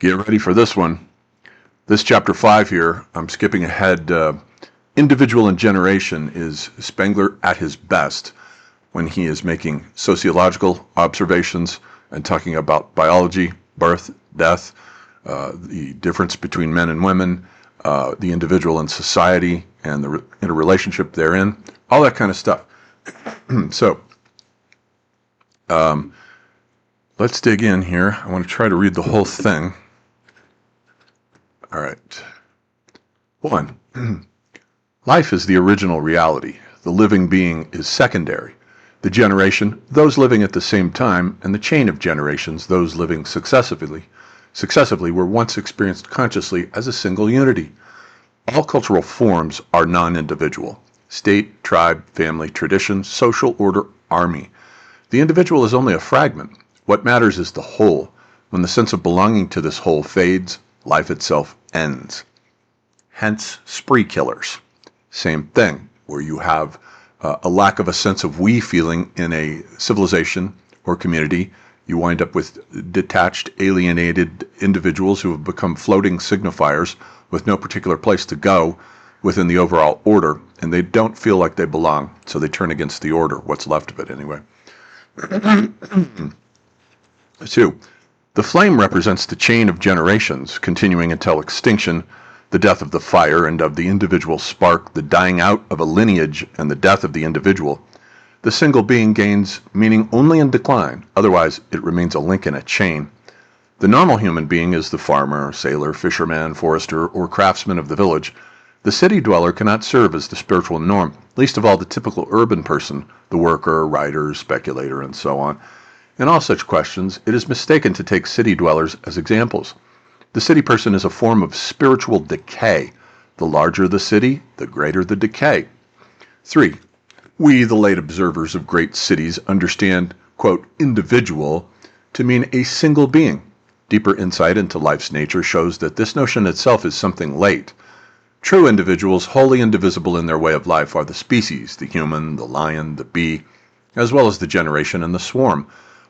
Get ready for this one. This chapter 5 here, I'm skipping ahead. Individual and generation is Spengler at his best when he is making sociological observations and talking about biology, birth, death, the difference between men and women, the individual and society, and the interrelationship therein, all that kind of stuff. So, let's dig in here. I want to try to read the whole thing. All right. 1. Life is the original reality. The living being is secondary. The generation, those living at the same time, and the chain of generations, those living successively, were once experienced consciously as a single unity. All cultural forms are non-individual. State, tribe, family, tradition, social order, army. The individual is only a fragment. What matters is the whole. When the sense of belonging to this whole fades, life itself ends. Hence, spree killers. Same thing, where you have a lack of a sense of we feeling in a civilization or community. You wind up with detached, alienated individuals who have become floating signifiers with no particular place to go within the overall order, and they don't feel like they belong, so they turn against the order, what's left of it anyway. 2. The flame represents the chain of generations, continuing until extinction, the death of the fire and of the individual spark, the dying out of a lineage and the death of the individual. The single being gains meaning only in decline, otherwise it remains a link in a chain. The normal human being is the farmer, sailor, fisherman, forester, or craftsman of the village. The city dweller cannot serve as the spiritual norm, least of all the typical urban person, the worker, writer, speculator, and so on. In all such questions, it is mistaken to take city dwellers as examples. The city person is a form of spiritual decay. The larger the city, the greater the decay. 3. We, the late observers of great cities, understand, quote, individual to mean a single being. Deeper insight into life's nature shows that this notion itself is something late. True individuals, wholly indivisible in their way of life, are the species, the human, the lion, the bee, as well as the generation and the swarm.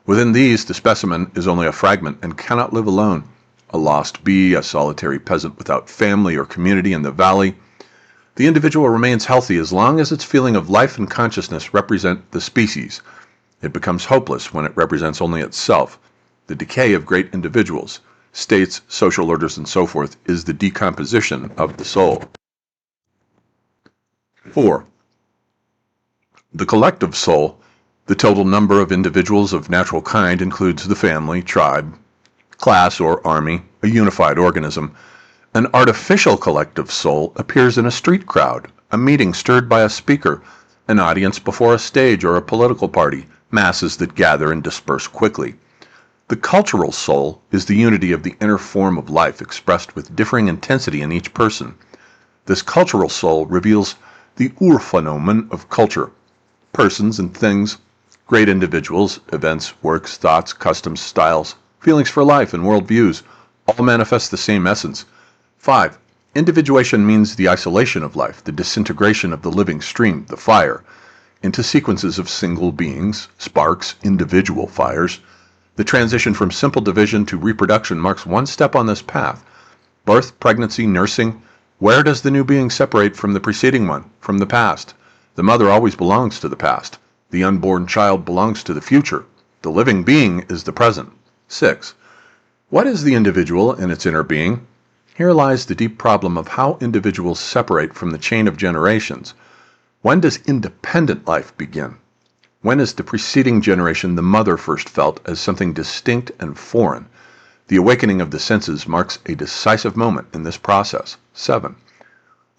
Within these, the specimen is only a fragment and cannot live alone. A lost bee, a solitary peasant without family or community in the valley. The individual remains healthy as long as its feeling of life and consciousness represent the species. It becomes hopeless when it represents only itself. The decay of great individuals, states, social orders, and so forth is the decomposition of the soul. 4. The collective soul, the total number of individuals of natural kind, includes the family, tribe, class, or army, a unified organism. An artificial collective soul appears in a street crowd, a meeting stirred by a speaker, an audience before a stage or a political party, masses that gather and disperse quickly. The cultural soul is the unity of the inner form of life expressed with differing intensity in each person. This cultural soul reveals the Urphänomen of culture, persons and things, great individuals, events, works, thoughts, customs, styles, feelings for life, and worldviews, all manifest the same essence. 5. Individuation means the isolation of life, the disintegration of the living stream, the fire, into sequences of single beings, sparks, individual fires. The transition from simple division to reproduction marks one step on this path. Birth, pregnancy, nursing. Where does the new being separate from the preceding one, from the past? The mother always belongs to the past. The unborn child belongs to the future. The living being is the present. 6. What is the individual in its inner being? Here lies the deep problem of how individuals separate from the chain of generations. When does independent life begin? When is the preceding generation the mother first felt as something distinct and foreign? The awakening of the senses marks a decisive moment in this process. 7.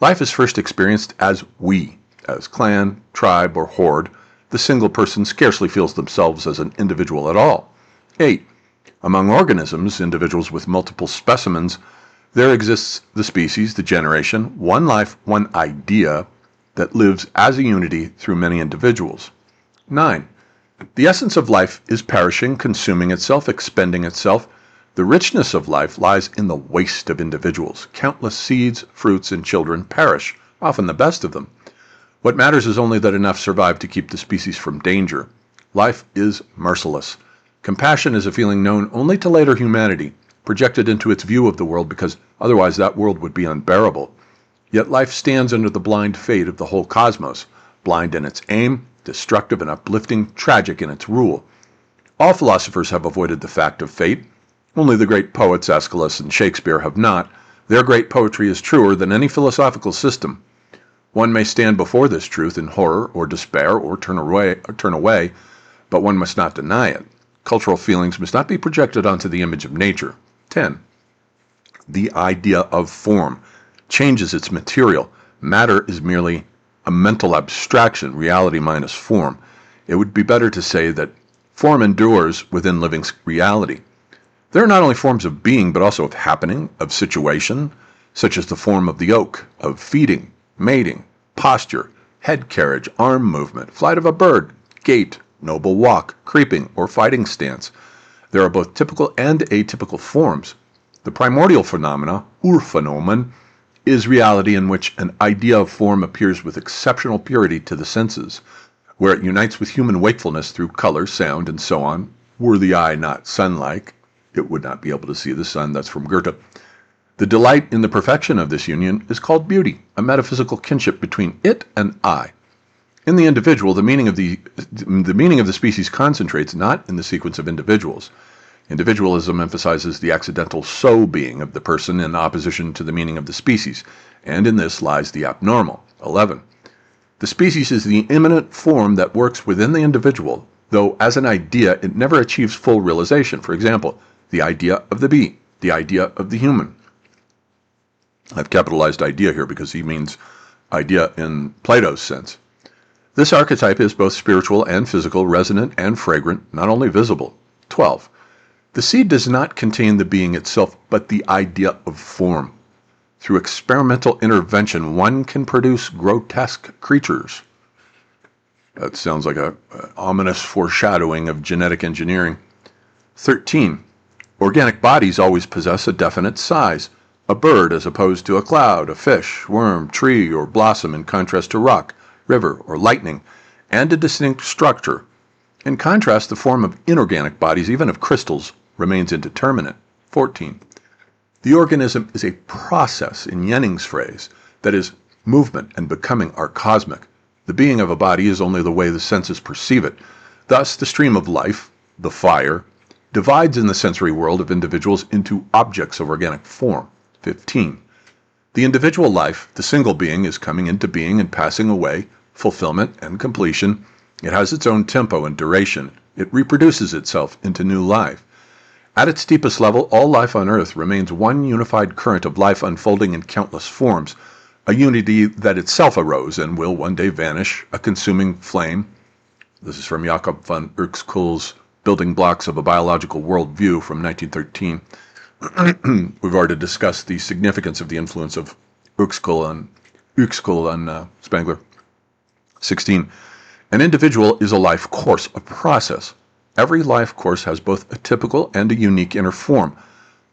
Life is first experienced as we, as clan, tribe, or horde. The single person scarcely feels themselves as an individual at all. 8. Among organisms, individuals with multiple specimens, there exists the species, the generation, one life, one idea that lives as a unity through many individuals. 9. The essence of life is perishing, consuming itself, expending itself. The richness of life lies in the waste of individuals. Countless seeds, fruits, and children perish, often the best of them. What matters is only that enough survive to keep the species from danger. Life is merciless. Compassion is a feeling known only to later humanity. projected into its view of the world because otherwise that world would be unbearable. Yet life stands under the blind fate of the whole cosmos, blind in its aim, destructive and uplifting, tragic in its rule. All philosophers have avoided the fact of fate. Only the great poets Aeschylus and Shakespeare have not. Their great poetry is truer than any philosophical system. One may stand before this truth in horror or despair or turn away, but one must not deny it. Cultural feelings must not be projected onto the image of nature. 10. The idea of form changes its material. Matter is merely a mental abstraction, reality minus form. It would be better to say that form endures within living reality. There are not only forms of being, but also of happening, of situation, such as the form of the oak, of feeding, mating, posture, head carriage, arm movement, flight of a bird, gait, noble walk, creeping, or fighting stance. There are both typical and atypical forms. The primordial phenomena, Urphänomen, is reality in which an idea of form appears with exceptional purity to the senses, where it unites with human wakefulness through color, sound, and so on. Were the eye not sun-like, it would not be able to see the sun. That's from Goethe. The delight in the perfection of this union is called beauty, a metaphysical kinship between it and I. In the individual, the meaning of the species concentrates not in the sequence of individuals. Individualism emphasizes the accidental so-being of the person in opposition to the meaning of the species, and in this lies the abnormal. 11. The species is the immanent form that works within the individual, though as an idea it never achieves full realization. For example, the idea of the bee, the idea of the human. I've capitalized idea here because he means idea in Plato's sense. This archetype is both spiritual and physical, resonant and fragrant, not only visible. 12. The seed does not contain the being itself, but the idea of form. Through experimental intervention, one can produce grotesque creatures. That sounds like an ominous foreshadowing of genetic engineering. 13. Organic bodies always possess a definite size. A bird as opposed to a cloud, a fish, worm, tree, or blossom in contrast to rock, river, or lightning, and a distinct structure. In contrast, the form of inorganic bodies, even of crystals, remains indeterminate. 14. The organism is a process, in Jennings' phrase, that is, movement and becoming are cosmic. The being of a body is only the way the senses perceive it. Thus, the stream of life, the fire, divides in the sensory world of individuals into objects of organic form. 15. The individual life, the single being, is coming into being and passing away, fulfillment and completion. It has its own tempo and duration. It reproduces itself into new life. At its deepest level, all life on earth remains one unified current of life unfolding in countless forms, a unity that itself arose and will one day vanish, a consuming flame. This is from Jakob von Uexküll's Building Blocks of a Biological Worldview from 1913. We've already discussed the significance of the influence of Uexküll on Spengler. 16. An individual is a life course, a process. Every life course has both a typical and a unique inner form.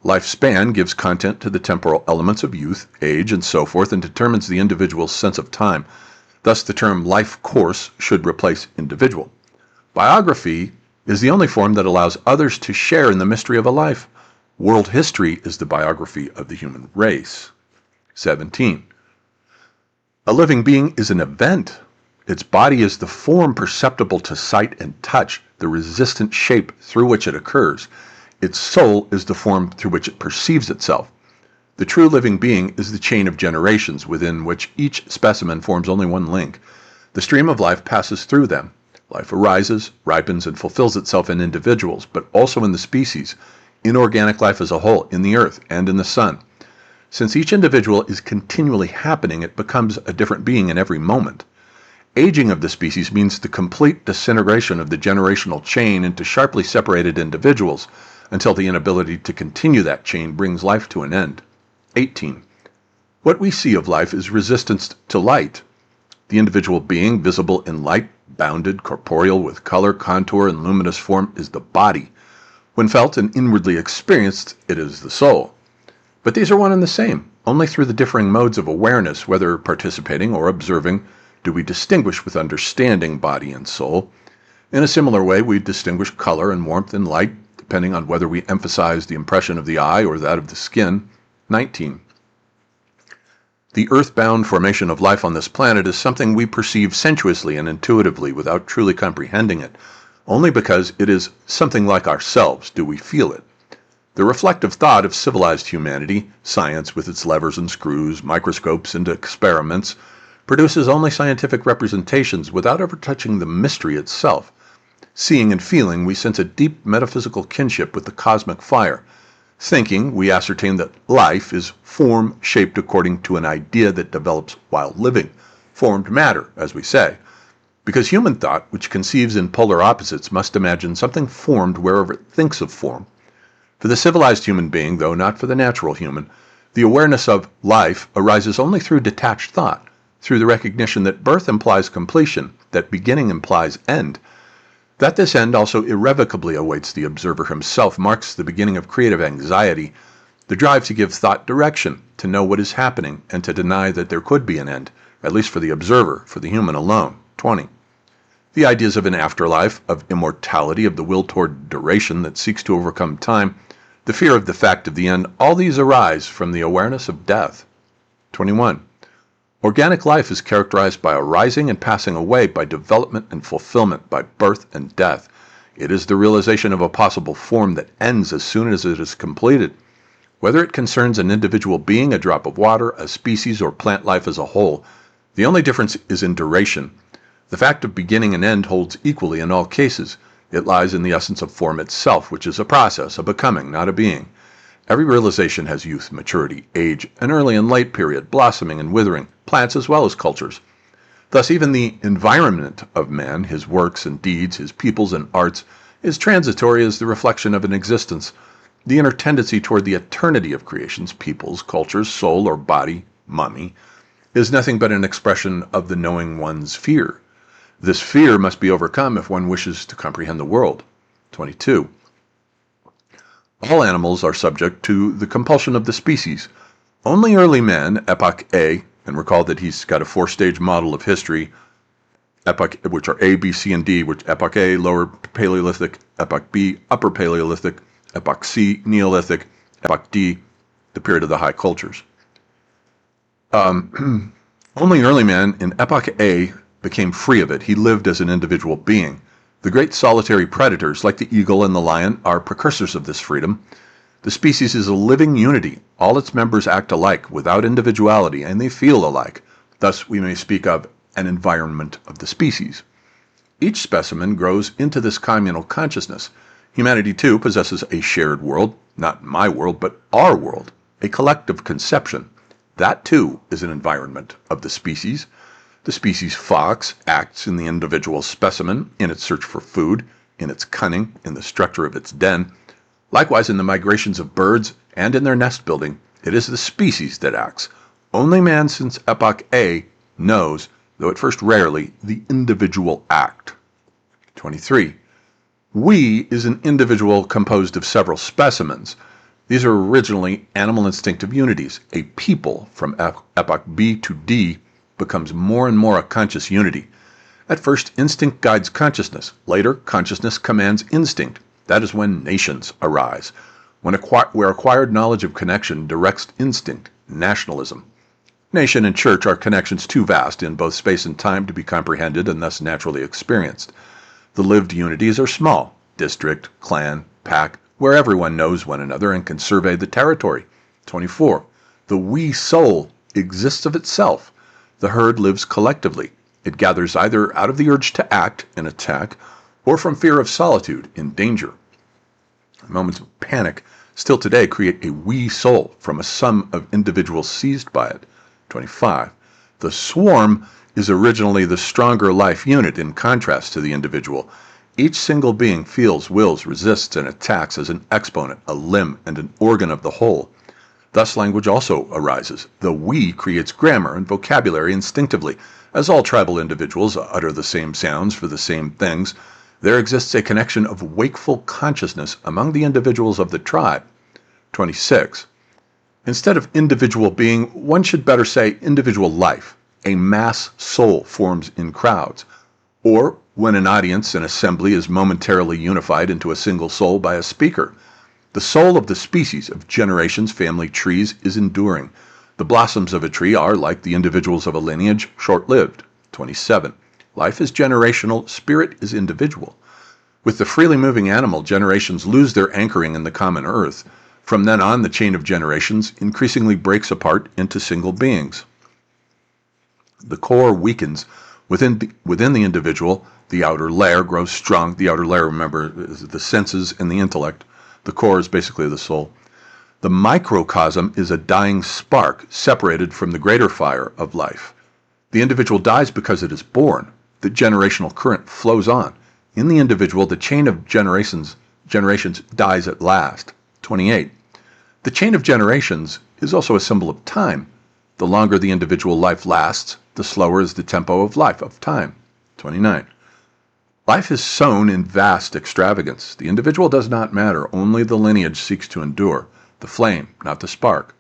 Lifespan gives content to the temporal elements of youth, age, and so forth, and determines the individual's sense of time. Thus, the term life course should replace individual. Biography is the only form that allows others to share in the mystery of a life. World history is the biography of the human race. 17. A living being is an event. Its body is the form perceptible to sight and touch, the resistant shape through which it occurs. Its soul is the form through which it perceives itself. The true living being is the chain of generations within which each specimen forms only one link. The stream of life passes through them. Life arises, ripens, and fulfills itself in individuals, but also in the species, inorganic life as a whole, in the earth, and in the sun. Since each individual is continually happening, it becomes a different being in every moment. Aging of the species means the complete disintegration of the generational chain into sharply separated individuals until the inability to continue that chain brings life to an end. 18. What we see of life is resistance to light. The individual being, visible in light, bounded, corporeal, with color, contour, and luminous form, is the body. When felt and inwardly experienced, it is the soul. But these are one and the same. Only through the differing modes of awareness, whether participating or observing, do we distinguish with understanding body and soul. In a similar way, we distinguish color and warmth and light, depending on whether we emphasize the impression of the eye or that of the skin. 19. The earthbound formation of life on this planet is something we perceive sensuously and intuitively without truly comprehending it. Only because it is something like ourselves do we feel it. The reflective thought of civilized humanity, science with its levers and screws, microscopes and experiments, produces only scientific representations without ever touching the mystery itself. Seeing and feeling, we sense a deep metaphysical kinship with the cosmic fire. Thinking, we ascertain that life is form shaped according to an idea that develops while living, formed matter, as we say. Because human thought, which conceives in polar opposites, must imagine something formed wherever it thinks of form. For the civilized human being, though not for the natural human, the awareness of life arises only through detached thought, through the recognition that birth implies completion, that beginning implies end. That this end also irrevocably awaits the observer himself marks the beginning of creative anxiety, the drive to give thought direction, to know what is happening, and to deny that there could be an end, at least for the observer, for the human alone. 20. The ideas of an afterlife, of immortality, of the will toward duration that seeks to overcome time, the fear of the fact of the end, all these arise from the awareness of death. 21. Organic life is characterized by arising and passing away, by development and fulfillment, by birth and death. It is the realization of a possible form that ends as soon as it is completed. Whether it concerns an individual being, a drop of water, a species, or plant life as a whole, the only difference is in duration. The fact of beginning and end holds equally in all cases. It lies in the essence of form itself, which is a process, a becoming, not a being. Every realization has youth, maturity, age, an early and late period, blossoming and withering, plants as well as cultures. Thus even the environment of man, his works and deeds, his peoples and arts, is transitory as the reflection of an existence. The inner tendency toward the eternity of creations, peoples, cultures, soul or body, mummy, is nothing but an expression of the knowing one's fear. This fear must be overcome if one wishes to comprehend the world. 22. All animals are subject to the compulsion of the species. Only early man, Epoch A, and recall that he's got a 4-stage model of history, epoch, which are A, B, C, and D, which Epoch A, Lower Paleolithic, Epoch B, Upper Paleolithic, Epoch C, Neolithic, Epoch D, the period of the high cultures. Only early man in Epoch A became free of it. He lived as an individual being. The great solitary predators, like the eagle and the lion, are precursors of this freedom. The species is a living unity. All its members act alike, without individuality, and they feel alike. Thus, we may speak of an environment of the species. Each specimen grows into this communal consciousness. Humanity, too, possesses a shared world, not my world, but our world, a collective conception. That, too, is an environment of the species. The species fox acts in the individual specimen, in its search for food, in its cunning, in the structure of its den. Likewise, in the migrations of birds and in their nest building, it is the species that acts. Only man since Epoch A knows, though at first rarely, the individual act. 23. We is an individual composed of several specimens. These are originally animal instinctive unities. A people from Epoch B to D becomes more and more a conscious unity. At first, instinct guides consciousness. Later, consciousness commands instinct. That is when nations arise, where acquired knowledge of connection directs instinct, nationalism. Nation and church are connections too vast in both space and time to be comprehended and thus naturally experienced. The lived unities are small, district, clan, pack, where everyone knows one another and can survey the territory. 24. The we soul exists of itself. The herd lives collectively. It gathers either out of the urge to act and attack, or from fear of solitude in danger. Moments of panic still today create a we soul from a sum of individuals seized by it. 25. The swarm is originally the stronger life unit in contrast to the individual. Each single being feels, wills, resists, and attacks as an exponent, a limb, and an organ of the whole. Thus language also arises. The we creates grammar and vocabulary instinctively. As all tribal individuals utter the same sounds for the same things, there exists a connection of wakeful consciousness among the individuals of the tribe. 26. Instead of individual being, one should better say individual life. A mass soul forms in crowds. or when an audience, an assembly, is momentarily unified into a single soul by a speaker. The soul of the species, of generations, family trees, is enduring. The blossoms of a tree are, like the individuals of a lineage, short-lived. 27. Life is generational, spirit is individual. With the freely moving animal, generations lose their anchoring in the common earth. From then on, the chain of generations increasingly breaks apart into single beings. The core weakens within the individual. The outer layer grows strong. The outer layer, remember, is the senses and the intellect. The core is basically the soul. The microcosm is a dying spark separated from the greater fire of life. The individual dies because it is born. The generational current flows on. In the individual, the chain of generations dies at last. 28. The chain of generations is also a symbol of time. The longer the individual life lasts, the slower is the tempo of life, of time. 29. Life is sown in vast extravagance. The individual does not matter. Only the lineage seeks to endure. The flame, not the spark.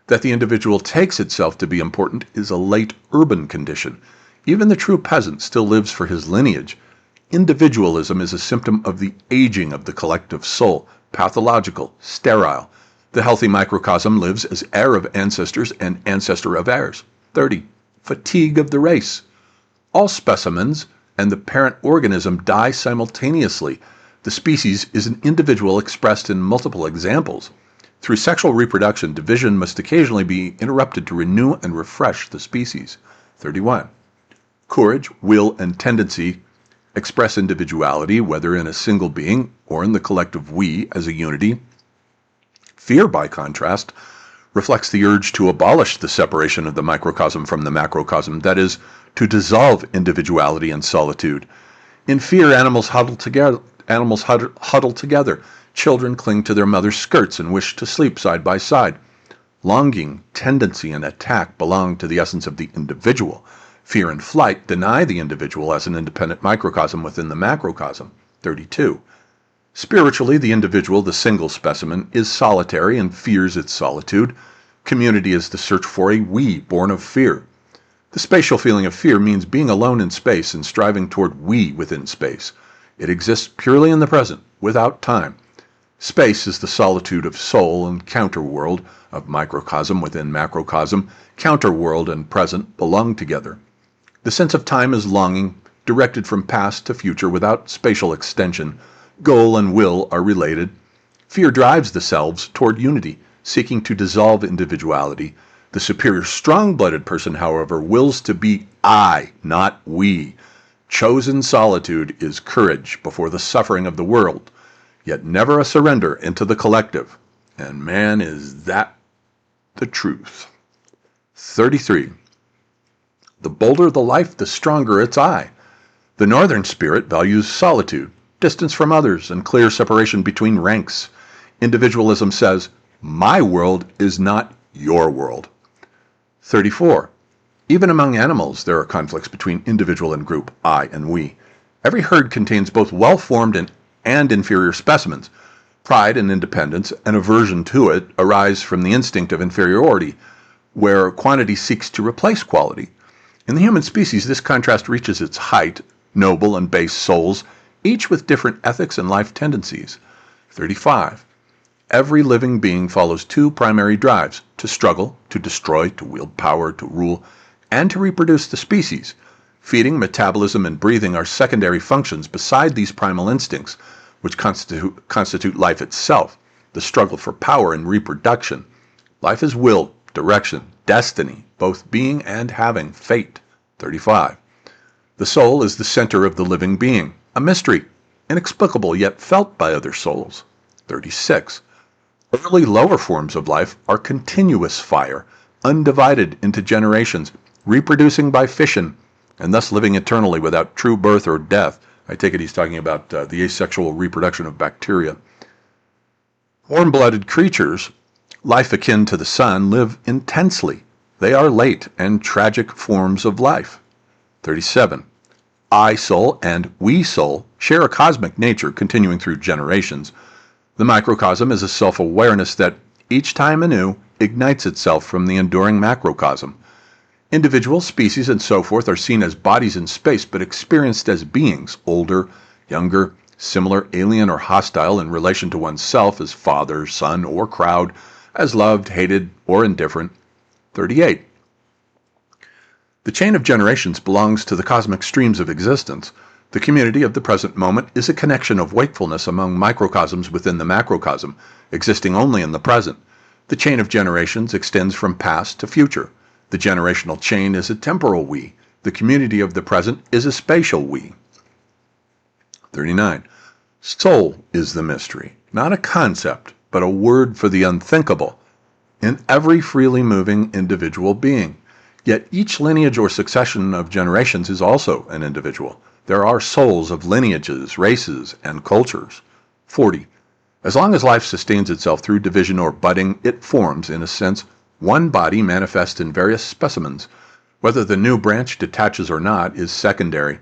That the individual takes itself to be important is a late urban condition. Even the true peasant still lives for his lineage. Individualism is a symptom of the aging of the collective soul, pathological, sterile. The healthy microcosm lives as heir of ancestors and ancestor of heirs. 30. Fatigue of the race. All specimens and the parent organism die simultaneously. The species is an individual expressed in multiple examples. Through sexual reproduction, division must occasionally be interrupted to renew and refresh the species. 31. Courage, will, and tendency express individuality, whether in a single being or in the collective we as a unity. Fear, by contrast, reflects the urge to abolish the separation of the microcosm from the macrocosm, that is, to dissolve individuality and solitude. In fear, animals huddle together. Children cling to their mother's skirts and wish to sleep side by side. Longing, tendency, and attack belong to the essence of the individual. Fear and flight deny the individual as an independent microcosm within the macrocosm. 32. Spiritually, the individual, the single specimen, is solitary and fears its solitude. Community is the search for a we born of fear. The spatial feeling of fear means being alone in space and striving toward we within space. It exists purely in the present, without time. Space is the solitude of soul and counterworld, of microcosm within macrocosm. Counterworld and present belong together. The sense of time is longing, directed from past to future without spatial extension. Goal and will are related. Fear drives the selves toward unity, seeking to dissolve individuality. The superior strong-blooded person, however, wills to be I, not we. Chosen solitude is courage before the suffering of the world, yet never a surrender into the collective. And man, is that the truth. 33. The bolder the life, the stronger its I. The northern spirit values solitude, distance from others, and clear separation between ranks. Individualism says, my world is not your world. 34. Even among animals, there are conflicts between individual and group, I and we. Every herd contains both well-formed and inferior specimens. Pride and independence and aversion to it arise from the instinct of inferiority, where quantity seeks to replace quality. In the human species, this contrast reaches its height, noble and base souls, each with different ethics and life tendencies. 35. Every living being follows two primary drives: to struggle, to destroy, to wield power, to rule, and to reproduce the species. Feeding, metabolism, and breathing are secondary functions beside these primal instincts, which constitute life itself, the struggle for power and reproduction. Life is will, direction, destiny, both being and having, fate. 35. The soul is the center of the living being, a mystery, inexplicable yet felt by other souls. 36. Early lower forms of life are continuous fire, undivided into generations, reproducing by fission, and thus living eternally without true birth or death. I take it he's talking about the asexual reproduction of bacteria. Warm-blooded creatures, life akin to the sun, live intensely. They are late and tragic forms of life. 37. I soul and we soul share a cosmic nature continuing through generations. The microcosm is a self-awareness that, each time anew, ignites itself from the enduring macrocosm. Individuals, species, and so forth are seen as bodies in space, but experienced as beings, older, younger, similar, alien, or hostile in relation to oneself as father, son, or crowd, as loved, hated, or indifferent. 38. The chain of generations belongs to the cosmic streams of existence. The community of the present moment is a connection of wakefulness among microcosms within the macrocosm, existing only in the present. The chain of generations extends from past to future. The generational chain is a temporal we. The community of the present is a spatial we. 39. Soul is the mystery, not a concept, but a word for the unthinkable, in every freely moving individual being. Yet each lineage or succession of generations is also an individual. There are souls of lineages, races, and cultures. 40. As long as life sustains itself through division or budding, it forms, in a sense, one body manifest in various specimens. Whether the new branch detaches or not is secondary.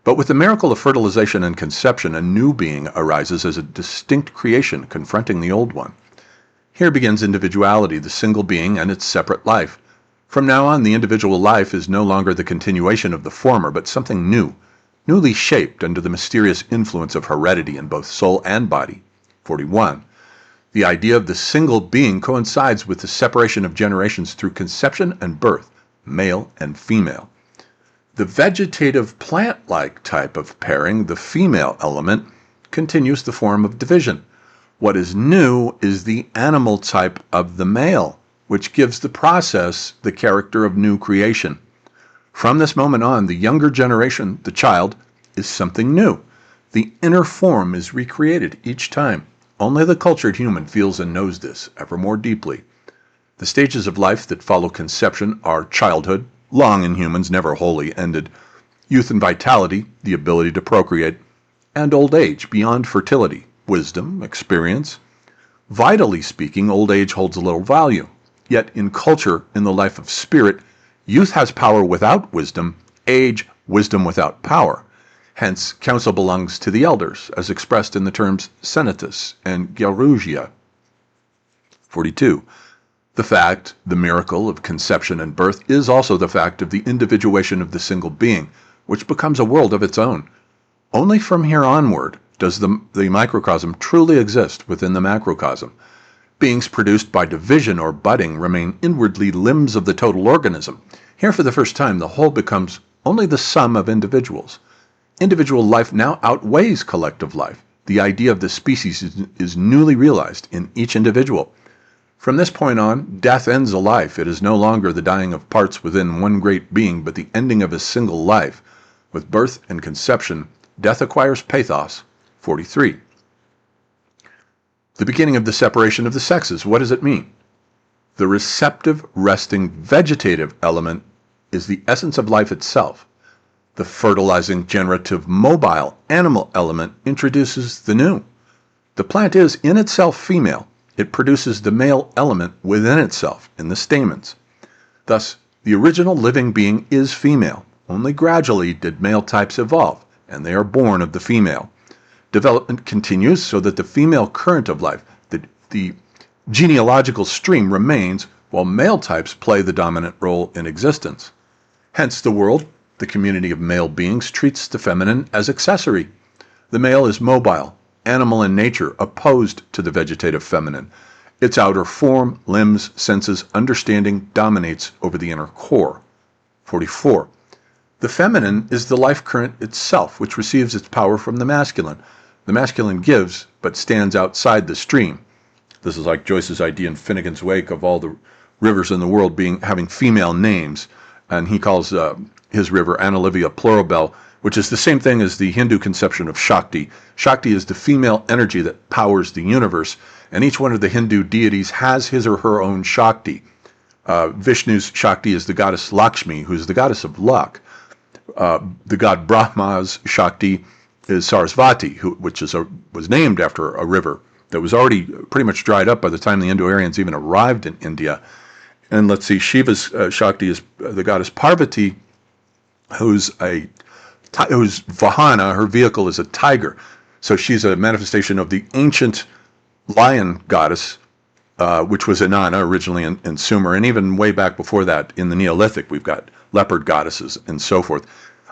But with the miracle of fertilization and conception, a new being arises as a distinct creation confronting the old one. Here begins individuality, the single being and its separate life. From now on, the individual life is no longer the continuation of the former, but something new, newly shaped under the mysterious influence of heredity in both soul and body. 41. The idea of the single being coincides with the separation of generations through conception and birth, male and female. The vegetative plant-like type of pairing, the female element, continues the form of division. What is new is the animal type of the male, which gives the process the character of new creation. From this moment on, the younger generation, the child, is something new. The inner form is recreated each time. Only the cultured human feels and knows this ever more deeply. The stages of life that follow conception are childhood, long in humans, never wholly ended, youth and vitality, the ability to procreate, and old age, beyond fertility, wisdom, experience. Vitally speaking, old age holds little value. Yet in culture, in the life of spirit, youth has power without wisdom, age, wisdom without power. Hence, counsel belongs to the elders, as expressed in the terms senatus and gerousia. 42. The fact, the miracle of conception and birth is also the fact of the individuation of the single being, which becomes a world of its own. Only from here onward does the microcosm truly exist within the macrocosm. Beings produced by division or budding remain inwardly limbs of the total organism. Here for the first time the whole becomes only the sum of individuals. Individual life now outweighs collective life. The idea of the species is newly realized in each individual. From this point on, death ends a life. It is no longer the dying of parts within one great being, but the ending of a single life. With birth and conception, death acquires pathos. 43. The beginning of the separation of the sexes. What does it mean? The receptive, resting, vegetative element is the essence of life itself. The fertilizing, generative, mobile, animal element introduces the new. The plant is in itself female. It produces the male element within itself in the stamens. Thus, the original living being is female. Only gradually did male types evolve, and they are born of the female. Development continues so that the female current of life, the genealogical stream, remains while male types play the dominant role in existence. Hence the world, the community of male beings, treats the feminine as accessory. The male is mobile, animal in nature, opposed to the vegetative feminine. Its outer form, limbs, senses, understanding dominates over the inner core. 44. The feminine is the life current itself, which receives its power from the masculine. The masculine gives, but stands outside the stream. This is like Joyce's idea in Finnegan's Wake of all the rivers in the world having female names, and he calls his river Analivia Pluribel, which is the same thing as the Hindu conception of Shakti. Shakti is the female energy that powers the universe, and each one of the Hindu deities has his or her own Shakti. Vishnu's Shakti is the goddess Lakshmi, who is the goddess of luck. The god Brahma's Shakti is Sarasvati, which was named after a river that was already pretty much dried up by the time the Indo-Aryans even arrived in India. And let's see, Shiva's Shakti is the goddess Parvati, whose Vahana, her vehicle, is a tiger. So she's a manifestation of the ancient lion goddess which was Inanna originally in Sumer, and even way back before that in the Neolithic, we've got leopard goddesses and so forth.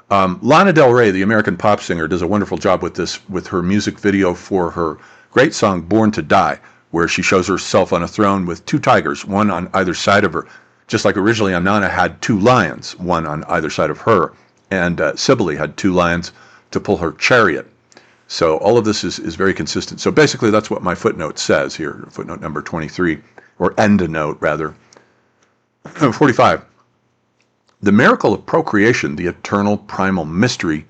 Lana Del Rey, the American pop singer, does a wonderful job with this, with her music video for her great song Born to Die, where she shows herself on a throne with two tigers, one on either side of her. Just like originally Inanna had two lions, one on either side of her, and Cybele had two lions to pull her chariot. So all of this is very consistent. So basically that's what my footnote says here, footnote number 23, or endnote rather. 45. The miracle of procreation, the eternal primal mystery,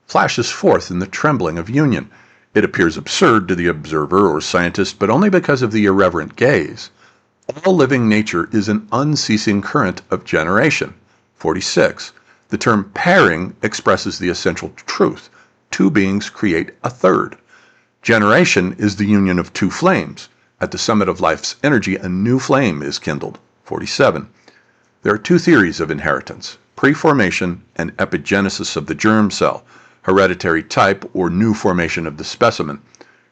flashes forth in the trembling of union. It appears absurd to the observer or scientist, but only because of the irreverent gaze. All living nature is an unceasing current of generation. 46. The term pairing expresses the essential truth. Two beings create a third. Generation is the union of two flames. At the summit of life's energy, a new flame is kindled. 47. There are two theories of inheritance: preformation and epigenesis of the germ cell, hereditary type or new formation of the specimen.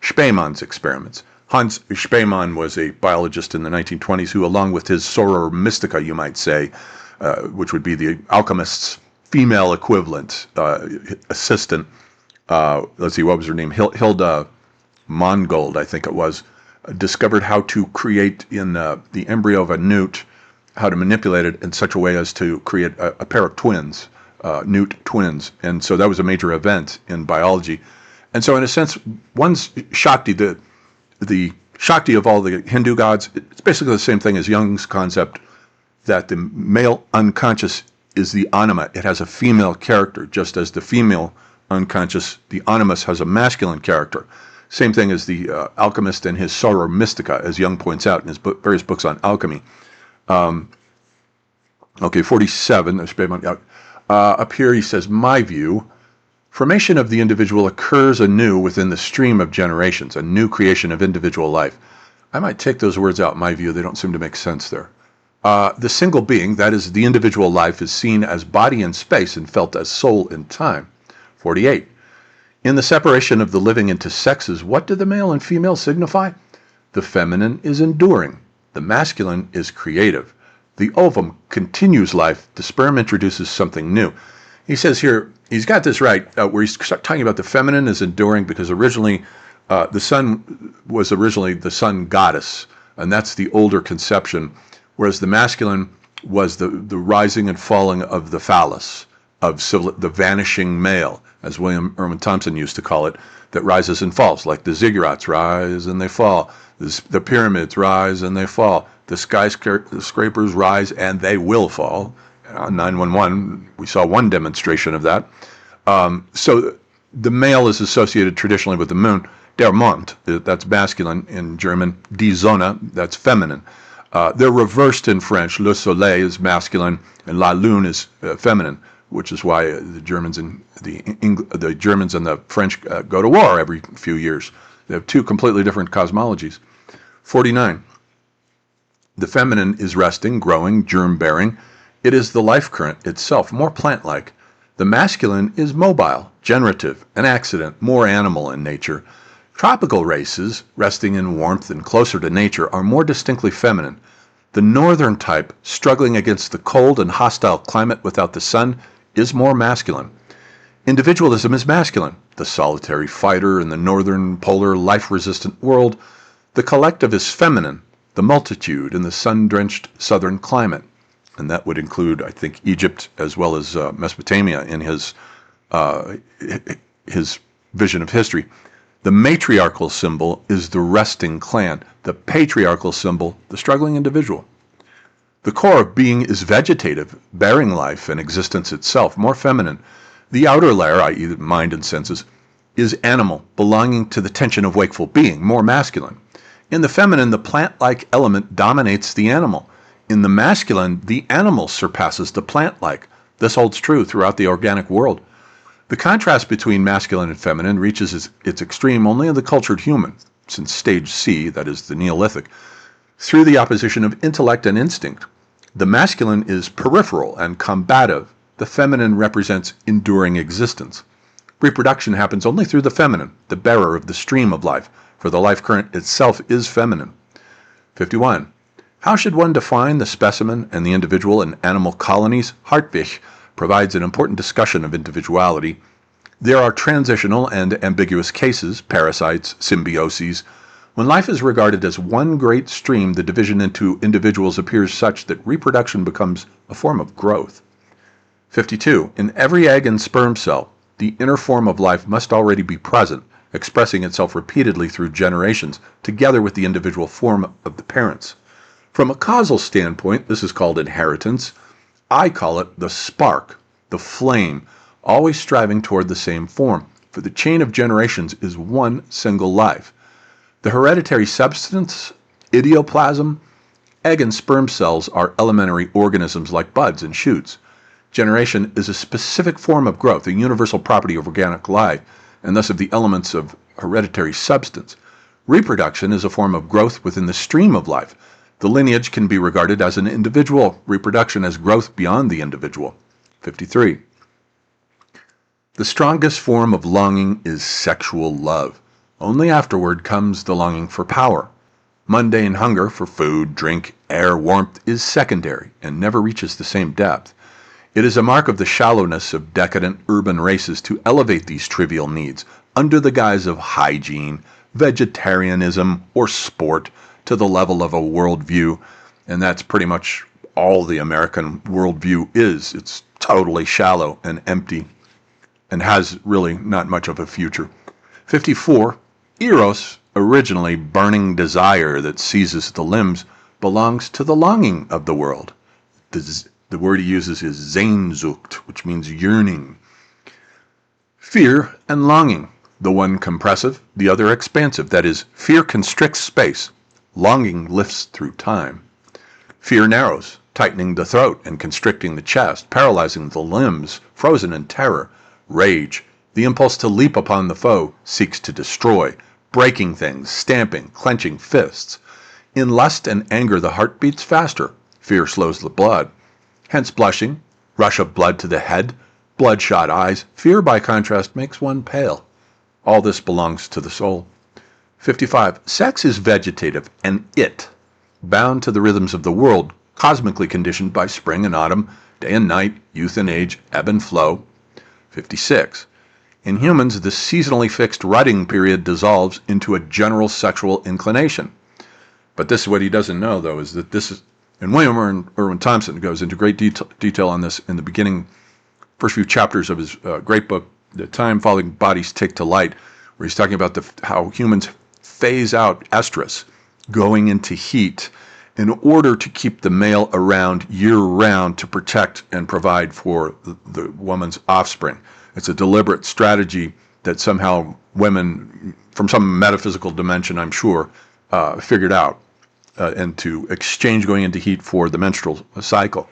Spemann's experiments. Hans Spemann was a biologist in the 1920s who, along with his soror mystica, you might say, which would be the alchemist's female equivalent, assistant, let's see, what was her name? Hilda Mongold, I think it was, discovered how to create in the embryo of a newt, how to manipulate it in such a way as to create a pair of twins, newt twins. And so that was a major event in biology. And so in a sense, one's Shakti, the Shakti of all the Hindu gods, it's basically the same thing as Jung's concept that the male unconscious is the anima. It has a female character, just as the female unconscious, the animus, has a masculine character. Same thing as the alchemist and his soror mystica, as Jung points out in his various books on alchemy. Okay, 47, up here he says, my view, formation of the individual occurs anew within the stream of generations, a new creation of individual life. I might take those words out, my view, they don't seem to make sense there. The single being, that is, the individual life, is seen as body in space and felt as soul in time. 48. In the separation of the living into sexes, what do the male and female signify? The feminine is enduring. The masculine is creative. The ovum continues life. The sperm introduces something new. He says here, he's got this right, where he's talking about the feminine is enduring because originally the sun was originally the sun goddess, and that's the older conception, whereas the masculine was the rising and falling of the phallus, of the vanishing male, as William Erwin Thompson used to call it, that rises and falls, like the ziggurats rise and they fall, the pyramids rise and they fall, the skyscrapers rise and they will fall. On 911, we saw one demonstration of that. So the male is associated traditionally with the moon. Der Mond, that's masculine in German. Die Sonne, that's feminine. They're reversed in French. Le Soleil is masculine and La Lune is feminine, which is why the Germans and the Germans and the French go to war every few years. They have two completely different cosmologies. 49. The feminine is resting, growing, germ-bearing. It is the life current itself, more plant-like. The masculine is mobile, generative, an accident, more animal in nature. Tropical races, resting in warmth and closer to nature, are more distinctly feminine. The northern type, struggling against the cold and hostile climate without the sun, is more masculine. Individualism is masculine. The solitary fighter in the northern polar life-resistant world. The collective is feminine. The multitude in the sun-drenched southern climate. And that would include, I think, Egypt as well as Mesopotamia in his vision of history. The matriarchal symbol is the resting clan. The patriarchal symbol, the struggling individual. The core of being is vegetative, bearing life and existence itself, more feminine. The outer layer, i.e. the mind and senses, is animal, belonging to the tension of wakeful being, more masculine. In the feminine, the plant-like element dominates the animal. In the masculine, the animal surpasses the plant-like. This holds true throughout the organic world. The contrast between masculine and feminine reaches its extreme only in the cultured human, since stage C, that is the Neolithic, through the opposition of intellect and instinct. The masculine is peripheral and combative. The feminine represents enduring existence. Reproduction happens only through the feminine, the bearer of the stream of life, for the life current itself is feminine. 51. How should one define the specimen and the individual in animal colonies? Hartwig provides an important discussion of individuality. There are transitional and ambiguous cases, parasites, symbioses. When life is regarded as one great stream, the division into individuals appears such that reproduction becomes a form of growth. 52. In every egg and sperm cell, the inner form of life must already be present, expressing itself repeatedly through generations, together with the individual form of the parents. From a causal standpoint, this is called inheritance. I call it the spark, the flame, always striving toward the same form, for the chain of generations is one single life. The hereditary substance, idioplasm, egg and sperm cells are elementary organisms like buds and shoots. Generation is a specific form of growth, a universal property of organic life, and thus of the elements of hereditary substance. Reproduction is a form of growth within the stream of life. The lineage can be regarded as an individual, reproduction as growth beyond the individual. 53. The strongest form of longing is sexual love. Only afterward comes the longing for power. Mundane hunger for food, drink, air, warmth is secondary and never reaches the same depth. It is a mark of the shallowness of decadent urban races to elevate these trivial needs under the guise of hygiene, vegetarianism, or sport to the level of a worldview, and that's pretty much all the American worldview is. It's totally shallow and empty and has really not much of a future. 54. Eros, originally burning desire that seizes the limbs, belongs to the longing of the world. The word he uses is Sehnsucht, which means yearning. Fear and longing, the one compressive, the other expansive. That is, fear constricts space, longing lifts through time. Fear narrows, tightening the throat and constricting the chest, paralyzing the limbs, frozen in terror. Rage, the impulse to leap upon the foe, seeks to destroy, breaking things, stamping, clenching fists. In lust and anger the heart beats faster. Fear slows the blood. Hence blushing, rush of blood to the head, bloodshot eyes. Fear, by contrast, makes one pale. All this belongs to the soul. 55. Sex is vegetative, and bound to the rhythms of the world, cosmically conditioned by spring and autumn, day and night, youth and age, ebb and flow. 56. In humans, the seasonally fixed rutting period dissolves into a general sexual inclination. But this is what he doesn't know, though, is that this is, and William Irwin Thompson goes into great detail on this in the beginning, first few chapters of his great book, The Time Falling Bodies Take to Light, where he's talking about how humans phase out estrus, going into heat, in order to keep the male around year-round to protect and provide for the woman's offspring. It's a deliberate strategy that somehow women, from some metaphysical dimension, I'm sure, figured out, and to exchange going into heat for the menstrual cycle.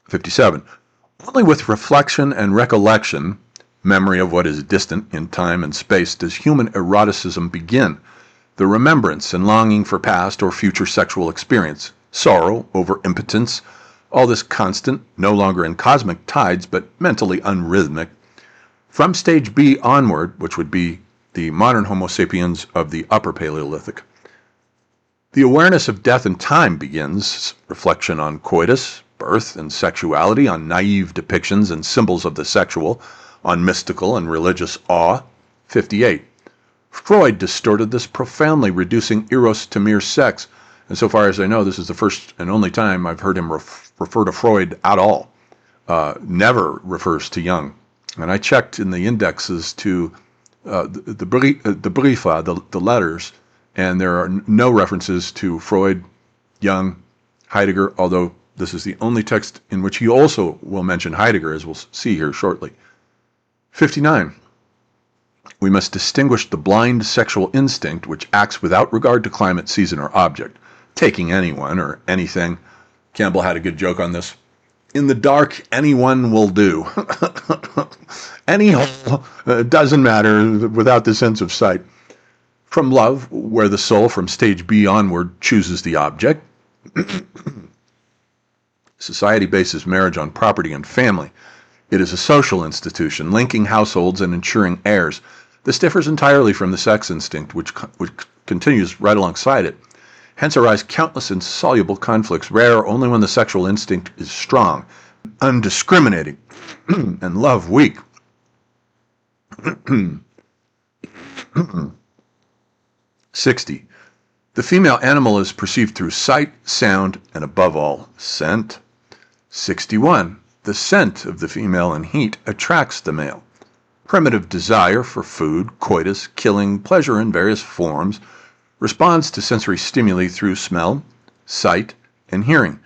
57. Only with reflection and recollection, memory of what is distant in time and space, does human eroticism begin. The remembrance and longing for past or future sexual experience, sorrow over impotence, all this constant, no longer in cosmic tides, but mentally unrhythmic. From stage B onward, which would be the modern Homo sapiens of the Upper Paleolithic, the awareness of death and time begins, reflection on coitus, birth and sexuality, on naive depictions and symbols of the sexual, on mystical and religious awe. 58. Freud distorted this profoundly, reducing eros to mere sex, and so far as I know, this is the first and only time I've heard him refer to Freud at all. Never refers to Jung. And I checked in the indexes to the Briefe, the letters, and there are no references to Freud, Jung, Heidegger, although this is the only text in which he also will mention Heidegger, as we'll see here shortly. 59. We must distinguish the blind sexual instinct which acts without regard to climate, season, or object, taking anyone or anything. Campbell had a good joke on this. In the dark, anyone will do. Any hole, doesn't matter, without the sense of sight. From love, where the soul from stage B onward chooses the object. Society bases marriage on property and family. It is a social institution, linking households and ensuring heirs. This differs entirely from the sex instinct, which continues right alongside it. Hence arise countless insoluble conflicts, rare only when the sexual instinct is strong, undiscriminating, and love weak. 60. The female animal is perceived through sight, sound, and above all, scent. 61. The scent of the female in heat attracts the male. Primitive desire for food, coitus, killing, pleasure in various forms, responds to sensory stimuli through smell, sight, and hearing.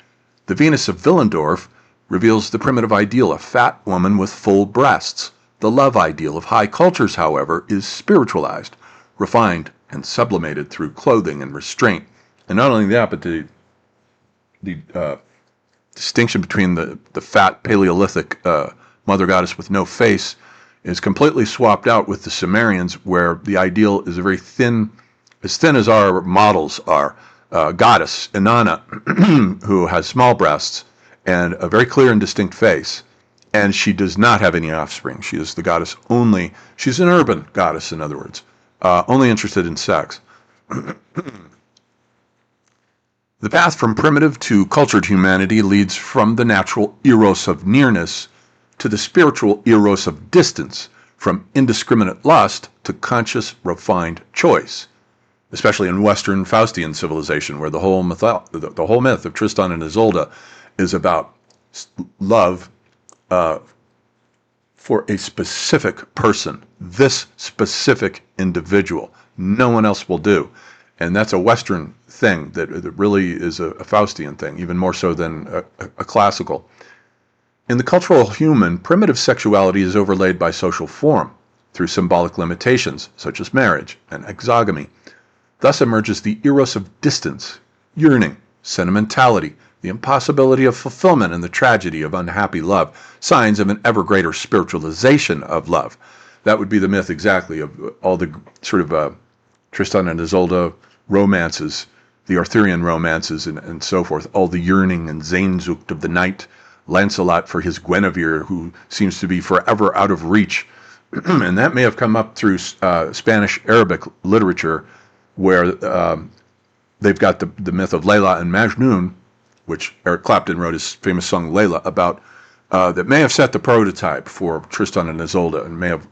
The Venus of Willendorf reveals the primitive ideal, a fat woman with full breasts. The love ideal of high cultures, however, is spiritualized, refined, and sublimated through clothing and restraint. And not only that, but the distinction between the fat Paleolithic mother goddess with no face is completely swapped out with the Sumerians, where the ideal is a very thin, as thin as our models are, goddess, Inanna, who has small breasts and a very clear and distinct face. And she does not have any offspring. She is the goddess only. She's an urban goddess, in other words, only interested in sex. The path from primitive to cultured humanity leads from the natural eros of nearness to the spiritual eros of distance, from indiscriminate lust to conscious, refined choice, especially in Western Faustian civilization, where the whole myth of Tristan and Isolde is about love for a specific person, this specific individual. No one else will do. And that's a Western thing that really is a Faustian thing, even more so than a classical. In the cultural human, primitive sexuality is overlaid by social form through symbolic limitations, such as marriage and exogamy. Thus emerges the eros of distance, yearning, sentimentality, the impossibility of fulfillment, and the tragedy of unhappy love, signs of an ever greater spiritualization of love. That would be the myth exactly of all the sort of Tristan and Isolde romances, the Arthurian romances, and so forth, all the yearning and Sehnsucht of the knight, Lancelot for his Guinevere, who seems to be forever out of reach. And that may have come up through Spanish Arabic literature, where they've got the myth of Layla and Majnun, which Eric Clapton wrote his famous song Layla about, that may have set the prototype for Tristan and Isolde, and may have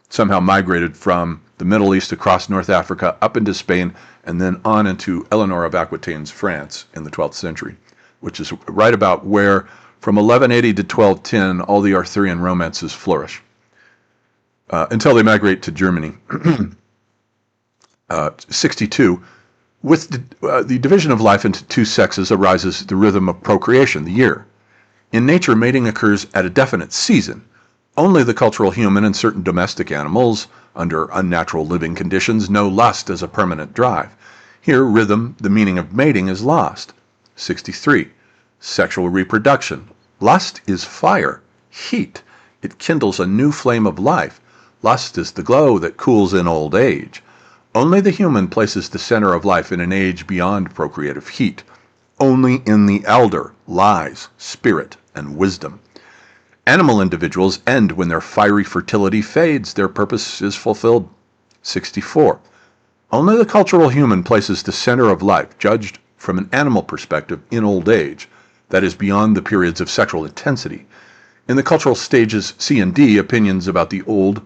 somehow migrated from the Middle East across North Africa up into Spain, and then on into Eleanor of Aquitaine's France in the 12th century, which is right about where, from 1180 to 1210, all the Arthurian romances flourish, until they migrate to Germany. 62. With the division of life into two sexes arises the rhythm of procreation, the year. In nature, mating occurs at a definite season. Only the cultural human and certain domestic animals, under unnatural living conditions, know lust as a permanent drive. Here, rhythm, the meaning of mating, is lost. 63. Sexual reproduction. Lust is fire, heat. It kindles a new flame of life. Lust is the glow that cools in old age. Only the human places the center of life in an age beyond procreative heat. Only in the elder lies spirit and wisdom. Animal individuals end when their fiery fertility fades, their purpose is fulfilled. 64. Only the cultural human places the center of life, judged from an animal perspective, in old age, that is beyond the periods of sexual intensity. In the cultural stages C and D, opinions about the old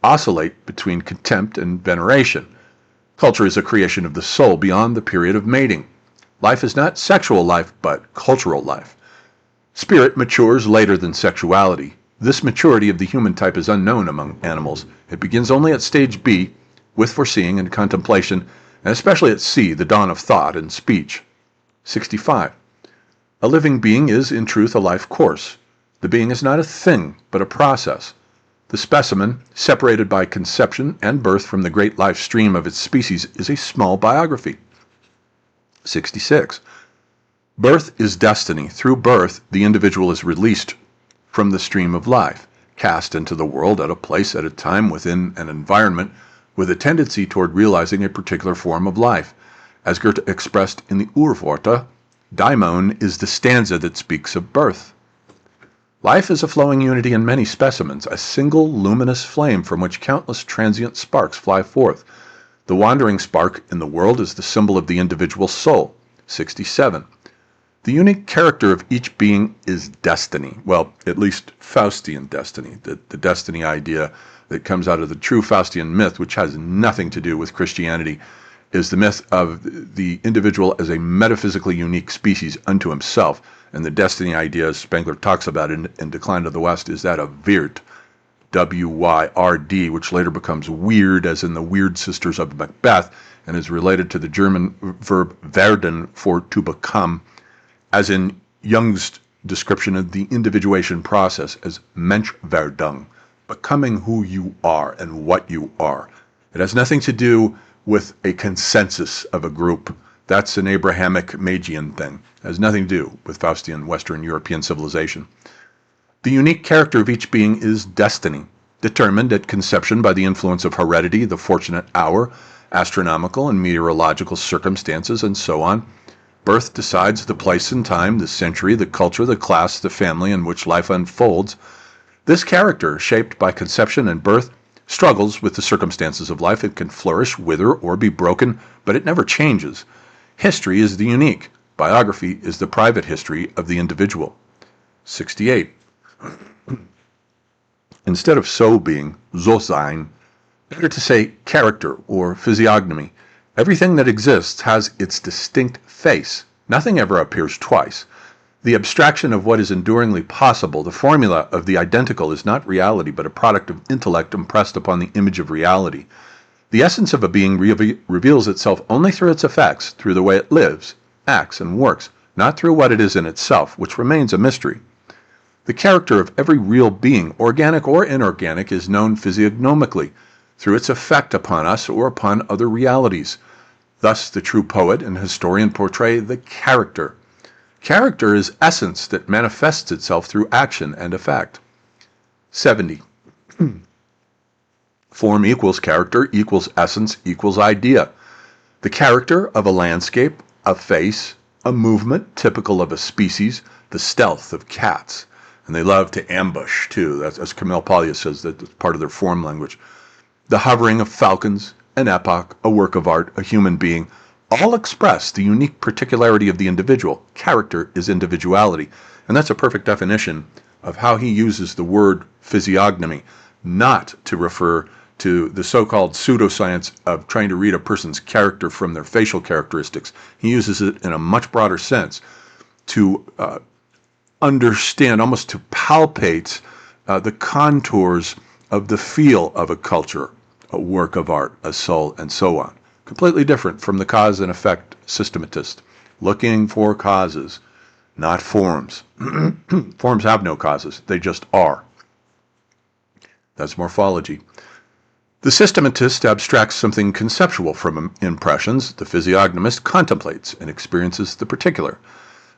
oscillate between contempt and veneration. Culture is a creation of the soul beyond the period of mating. Life is not sexual life, but cultural life. Spirit matures later than sexuality. This maturity of the human type is unknown among animals. It begins only at stage B, with foreseeing and contemplation, and especially at C, the dawn of thought and speech. 65. A living being is, in truth, a life course. The being is not a thing, but a process. The specimen, separated by conception and birth from the great life stream of its species, is a small biography. 66. Birth is destiny. Through birth, the individual is released from the stream of life, cast into the world at a place at a time within an environment with a tendency toward realizing a particular form of life. As Goethe expressed in the Urworte, Daimon is the stanza that speaks of birth. Life is a flowing unity in many specimens, a single luminous flame from which countless transient sparks fly forth. The wandering spark in the world is the symbol of the individual soul. 67. The unique character of each being is destiny. Well, at least Faustian destiny, the destiny idea that comes out of the true Faustian myth, which has nothing to do with Christianity, is the myth of the individual as a metaphysically unique species unto himself. And the destiny idea, as Spengler talks about in Decline of the West, is that of Wirt, W-Y-R-D, which later becomes weird, as in the Weird Sisters of Macbeth, and is related to the German verb werden, for to become, as in Jung's description of the individuation process as Menschwerdung, becoming who you are and what you are. It has nothing to do with a consensus of a group. That's an Abrahamic Magian thing. It has nothing to do with Faustian Western European civilization. The unique character of each being is destiny, determined at conception by the influence of heredity, the fortunate hour, astronomical and meteorological circumstances, and so on. Birth decides the place and time, the century, the culture, the class, the family in which life unfolds. This character, shaped by conception and birth, struggles with the circumstances of life. It can flourish, wither, or be broken, but it never changes. History is the unique. Biography is the private history of the individual. 68. Instead of so being, so sein, better to say character or physiognomy. Everything that exists has its distinct face. Nothing ever appears twice. The abstraction of what is enduringly possible, the formula of the identical, is not reality, but a product of intellect impressed upon the image of reality. The essence of a being reveals itself only through its effects, through the way it lives, acts, and works, not through what it is in itself, which remains a mystery. The character of every real being, organic or inorganic, is known physiognomically, through its effect upon us or upon other realities. Thus the true poet and historian portray the character. Character is essence that manifests itself through action and effect. 70. Form equals character equals essence equals idea. The character of a landscape, a face, a movement typical of a species, the stealth of cats. And they love to ambush, too. That's, as Camille Paglia says, that's part of their form language. The hovering of falcons, an epoch, a work of art, a human being, all express the unique particularity of the individual. Character is individuality. And that's a perfect definition of how he uses the word physiognomy, not to refer to the so-called pseudoscience of trying to read a person's character from their facial characteristics. He uses it in a much broader sense to understand, almost to palpate the contours of the feel of a culture, a work of art, a soul, and so on. Completely different from the cause and effect systematist, looking for causes, not forms. Forms have no causes, they just are. That's morphology. The systematist abstracts something conceptual from impressions. The physiognomist contemplates and experiences the particular.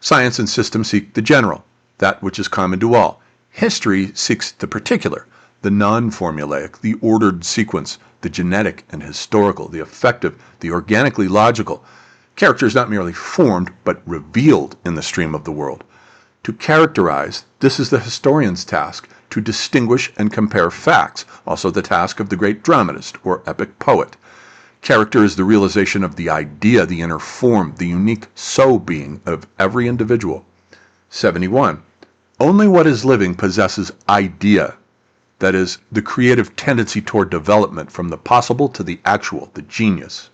Science and system seek the general, that which is common to all. History seeks the particular, the non-formulaic, the ordered sequence, the genetic and historical, the affective, the organically logical. Character is not merely formed, but revealed in the stream of the world. To characterize, this is the historian's task, to distinguish and compare facts, also the task of the great dramatist or epic poet. Character is the realization of the idea, the inner form, the unique so-being of every individual. 71. Only what is living possesses idea, that is, the creative tendency toward development from the possible to the actual, the genius.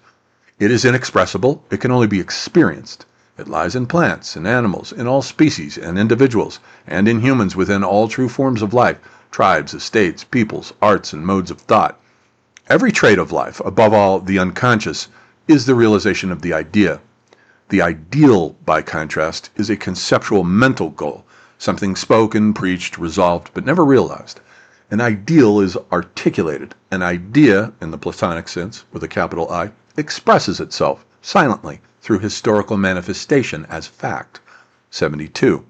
It is inexpressible, it can only be experienced. It lies in plants and animals, in all species and individuals, and in humans within all true forms of life, tribes, estates, peoples, arts, and modes of thought. Every trait of life, above all the unconscious, is the realization of the idea. The ideal, by contrast, is a conceptual mental goal, something spoken, preached, resolved, but never realized. An ideal is articulated. An idea, in the Platonic sense, with a capital I, expresses itself silently through historical manifestation as fact. 72.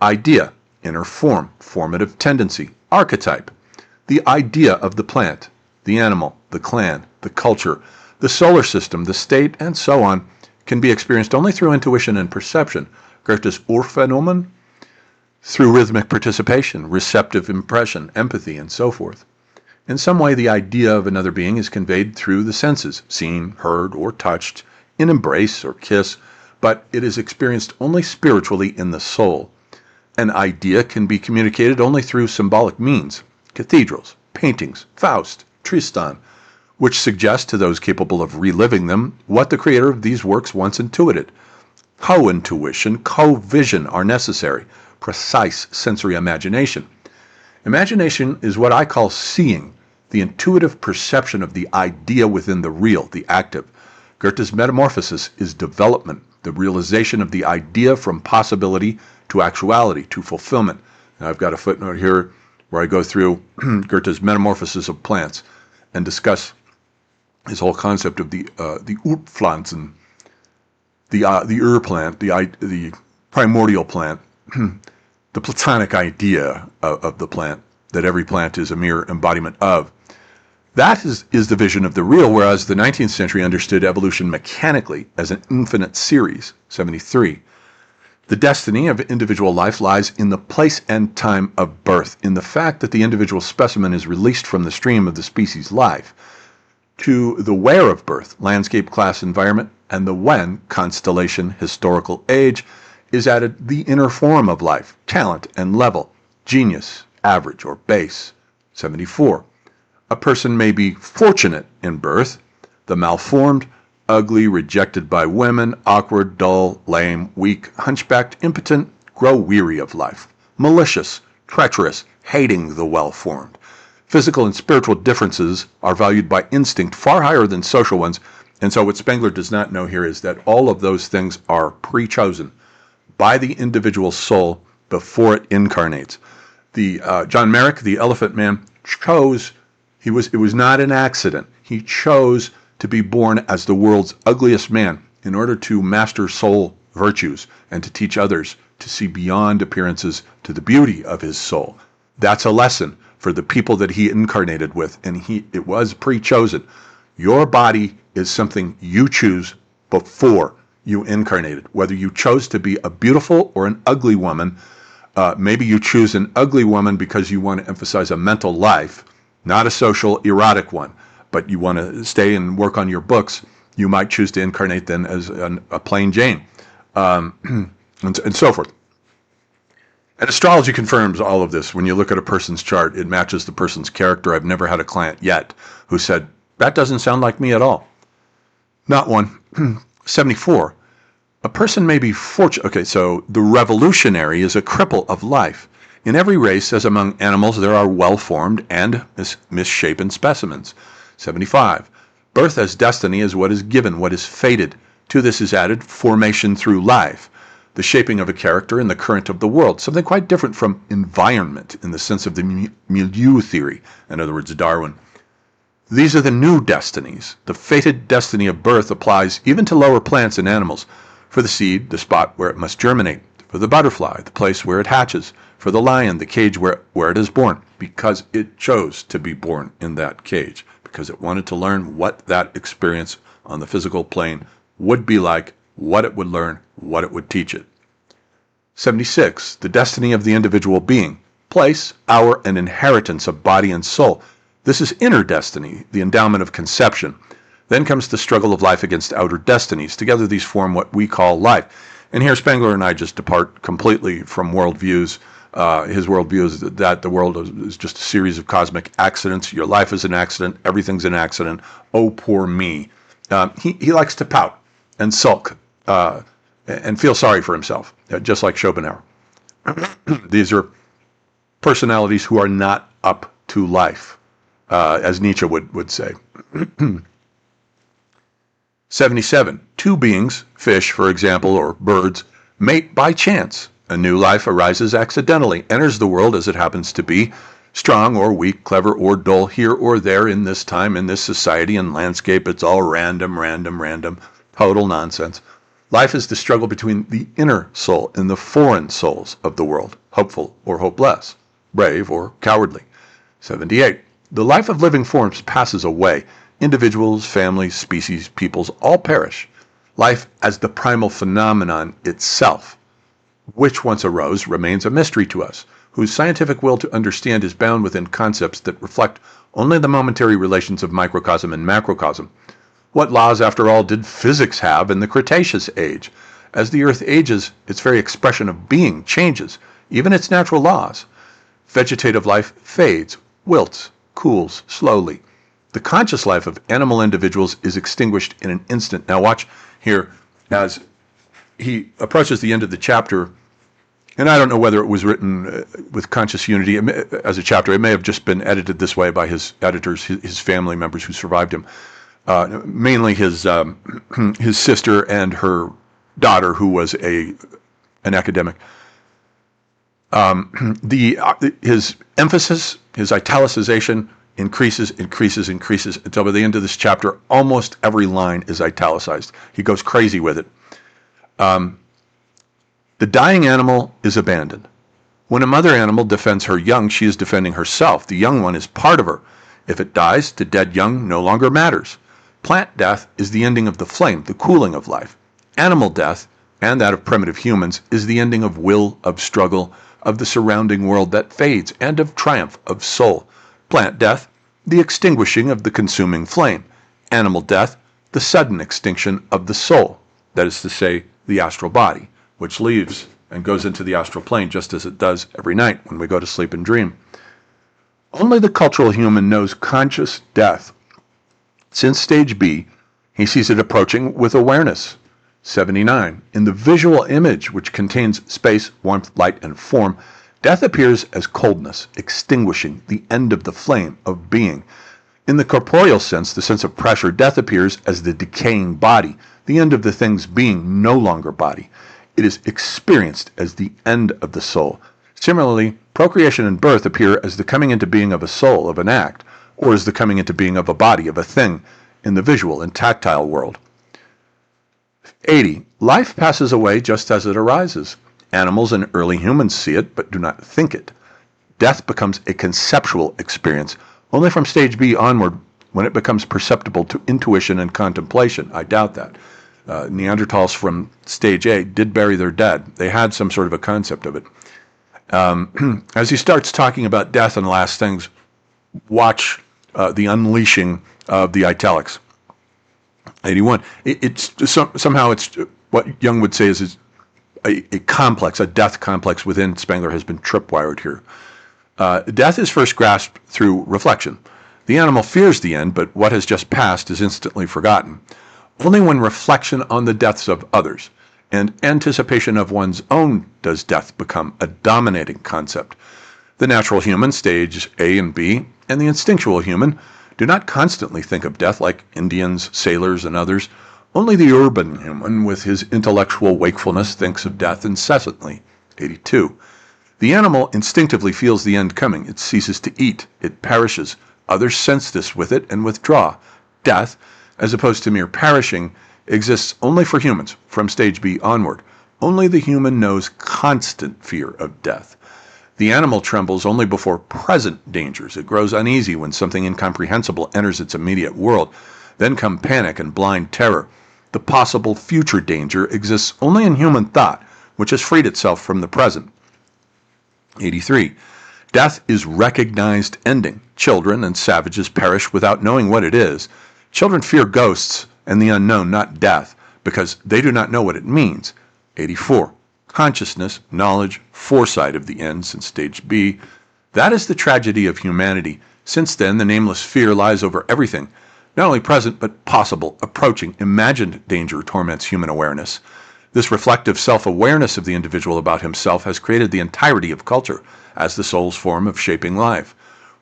Idea, inner form, formative tendency, archetype. The idea of the plant, the animal, the clan, the culture, the solar system, the state, and so on, can be experienced only through intuition and perception, Goethe's Urphänomen, through rhythmic participation, receptive impression, empathy, and so forth. In some way, the idea of another being is conveyed through the senses, seen, heard, or touched, in embrace or kiss, but it is experienced only spiritually in the soul. An idea can be communicated only through symbolic means, cathedrals, paintings, Faust, Tristan, which suggest to those capable of reliving them what the creator of these works once intuited. Co-intuition, co-vision are necessary, precise sensory imagination. Imagination is what I call seeing, the intuitive perception of the idea within the real, the active. Goethe's metamorphosis is development, the realization of the idea from possibility to actuality, to fulfillment. And I've got a footnote here where I go through Goethe's metamorphosis of plants and discuss his whole concept of the Urpflanzen, the Ur-plant, the primordial plant, the platonic idea of the plant, that every plant is a mere embodiment of. That is the vision of the real, whereas the 19th century understood evolution mechanically as an infinite series, 73. The destiny of individual life lies in the place and time of birth, in the fact that the individual specimen is released from the stream of the species' life. To the where of birth, landscape, class, environment, and the when, constellation, historical age, is added the inner form of life, talent and level, genius, average or base. 74. A person may be fortunate in birth, the malformed, ugly, rejected by women, awkward, dull, lame, weak, hunchbacked, impotent, grow weary of life, malicious, treacherous, hating the well-formed. Physical and spiritual differences are valued by instinct far higher than social ones, and so what Spengler does not know here is that all of those things are pre-chosen by the individual soul before it incarnates. The John Merrick, the Elephant Man, chose, it was not an accident. He chose to be born as the world's ugliest man in order to master soul virtues and to teach others to see beyond appearances to the beauty of his soul. That's a lesson for the people that he incarnated with, and it was pre-chosen. Your body is something you choose before you incarnated. Whether you chose to be a beautiful or an ugly woman, maybe you choose an ugly woman because you want to emphasize a mental life, not a social, erotic one, but you want to stay and work on your books, you might choose to incarnate then as a plain Jane, and so forth. And astrology confirms all of this. When you look at a person's chart, it matches the person's character. I've never had a client yet who said, that doesn't sound like me at all. Not one. 74. A person may be fortunate. Okay, so the revolutionary is a cripple of life. In every race, as among animals, there are well-formed and misshapen specimens. 75. Birth as destiny is what is given, what is fated. To this is added formation through life, the shaping of a character in the current of the world, something quite different from environment in the sense of the milieu theory, in other words, Darwin. These are the new destinies. The fated destiny of birth applies even to lower plants and animals. For the seed, the spot where it must germinate. For the butterfly, the place where it hatches. For the lion, the cage where it is born, because it chose to be born in that cage, because it wanted to learn what that experience on the physical plane would be like, what it would learn, what it would teach it. 76. The destiny of the individual being. Place, hour, and inheritance of body and soul. This is inner destiny, the endowment of conception. Then comes the struggle of life against outer destinies. Together these form what we call life. And here Spengler and I just depart completely from worldviews. His worldview is that the world is just a series of cosmic accidents. Your life is an accident. Everything's an accident. Oh, poor me. He likes to pout and sulk and feel sorry for himself, just like Schopenhauer. These are personalities who are not up to life, as Nietzsche would say. 77. Two beings, fish, for example, or birds, mate by chance. A new life arises accidentally, enters the world as it happens to be, strong or weak, clever or dull, here or there in this time, in this society and landscape. It's all random, total nonsense. Life is the struggle between the inner soul and the foreign souls of the world, hopeful or hopeless, brave or cowardly. 78. The life of living forms passes away. Individuals, families, species, peoples all perish. Life as the primal phenomenon itself, which once arose, remains a mystery to us. whose scientific will to understand is bound within concepts that reflect only the momentary relations of microcosm and macrocosm. What laws, after all, did physics have in the Cretaceous age? As the Earth ages, its very expression of being changes, even its natural laws. Vegetative life fades, wilts, cools slowly. The conscious life of animal individuals is extinguished in an instant. Now watch here as he approaches the end of the chapter, and I don't know whether it was written with conscious unity as a chapter. It may have just been edited this way by his editors, his family members who survived him. Mainly his sister and her daughter, who was an academic. His emphasis, his italicization increases until by the end of this chapter, almost every line is italicized. He goes crazy with it. The dying animal is abandoned. When a mother animal defends her young, she is defending herself. The young one is part of her. If it dies, the dead young no longer matters. Plant death is the ending of the flame, the cooling of life. Animal death, and that of primitive humans, is the ending of will, of struggle, of the surrounding world that fades, and of triumph of soul. Plant death, the extinguishing of the consuming flame. Animal death, the sudden extinction of the soul, that is to say, the astral body, which leaves and goes into the astral plane just as it does every night when we go to sleep and dream. Only the cultural human knows conscious death. Since stage B, he sees it approaching with awareness. 79. In the visual image, which contains space, warmth, light, and form, death appears as coldness, extinguishing the end of the flame of being. In the corporeal sense, the sense of pressure, death appears as the decaying body, the end of the thing's being, no longer body. It is experienced as the end of the soul. Similarly, procreation and birth appear as the coming into being of a soul, of an act, or as the coming into being of a body, of a thing, in the visual and tactile world. 80. Life passes away just as it arises. Animals and early humans see it, but do not think it. Death becomes a conceptual experience only from stage B onward, when it becomes perceptible to intuition and contemplation. I doubt that. Neanderthals from stage A did bury their dead. They had some sort of a concept of it. As he starts talking about death and last things, watch the unleashing of the italics. 81. Somehow it's what Jung would say is a complex, a death complex within Spengler has been tripwired here. Death is first grasped through reflection. The animal fears the end, but what has just passed is instantly forgotten. Only when reflection on the deaths of others and anticipation of one's own does death become a dominating concept. The natural human, stage A and B, and the instinctual human do not constantly think of death like Indians, sailors, and others. Only the urban human, with his intellectual wakefulness, thinks of death incessantly. 82. The animal instinctively feels the end coming. It ceases to eat. It perishes. Others sense this with it and withdraw. Death, as opposed to mere perishing, exists only for humans from stage B onward. Only the human knows constant fear of death. The animal trembles only before present dangers. It grows uneasy when something incomprehensible enters its immediate world. Then come panic and blind terror. The possible future danger exists only in human thought, which has freed itself from the present. 83. Death is recognized ending. Children and savages perish without knowing what it is. Children fear ghosts and the unknown, not death, because they do not know what it means. 84. Consciousness, knowledge, foresight of the ends in stage B. That is the tragedy of humanity. Since then, the nameless fear lies over everything. Not only present, but possible, approaching, imagined danger torments human awareness. This reflective self-awareness of the individual about himself has created the entirety of culture as the soul's form of shaping life.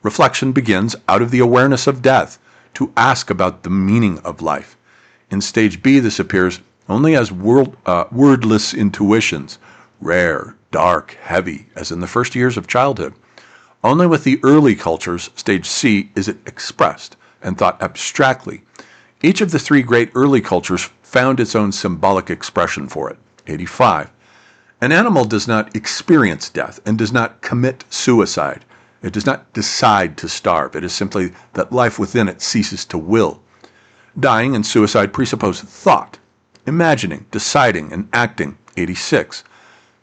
Reflection begins out of the awareness of death, to ask about the meaning of life. In stage B, this appears only as wordless intuitions, rare, dark, heavy, as in the first years of childhood. Only with the early cultures, stage C, is it expressed and thought abstractly. Each of the three great early cultures found its own symbolic expression for it. 85. An animal does not experience death and does not commit suicide. It does not decide to starve. It is simply that life within it ceases to will. Dying and suicide presuppose thought, imagining, deciding, and acting. 86.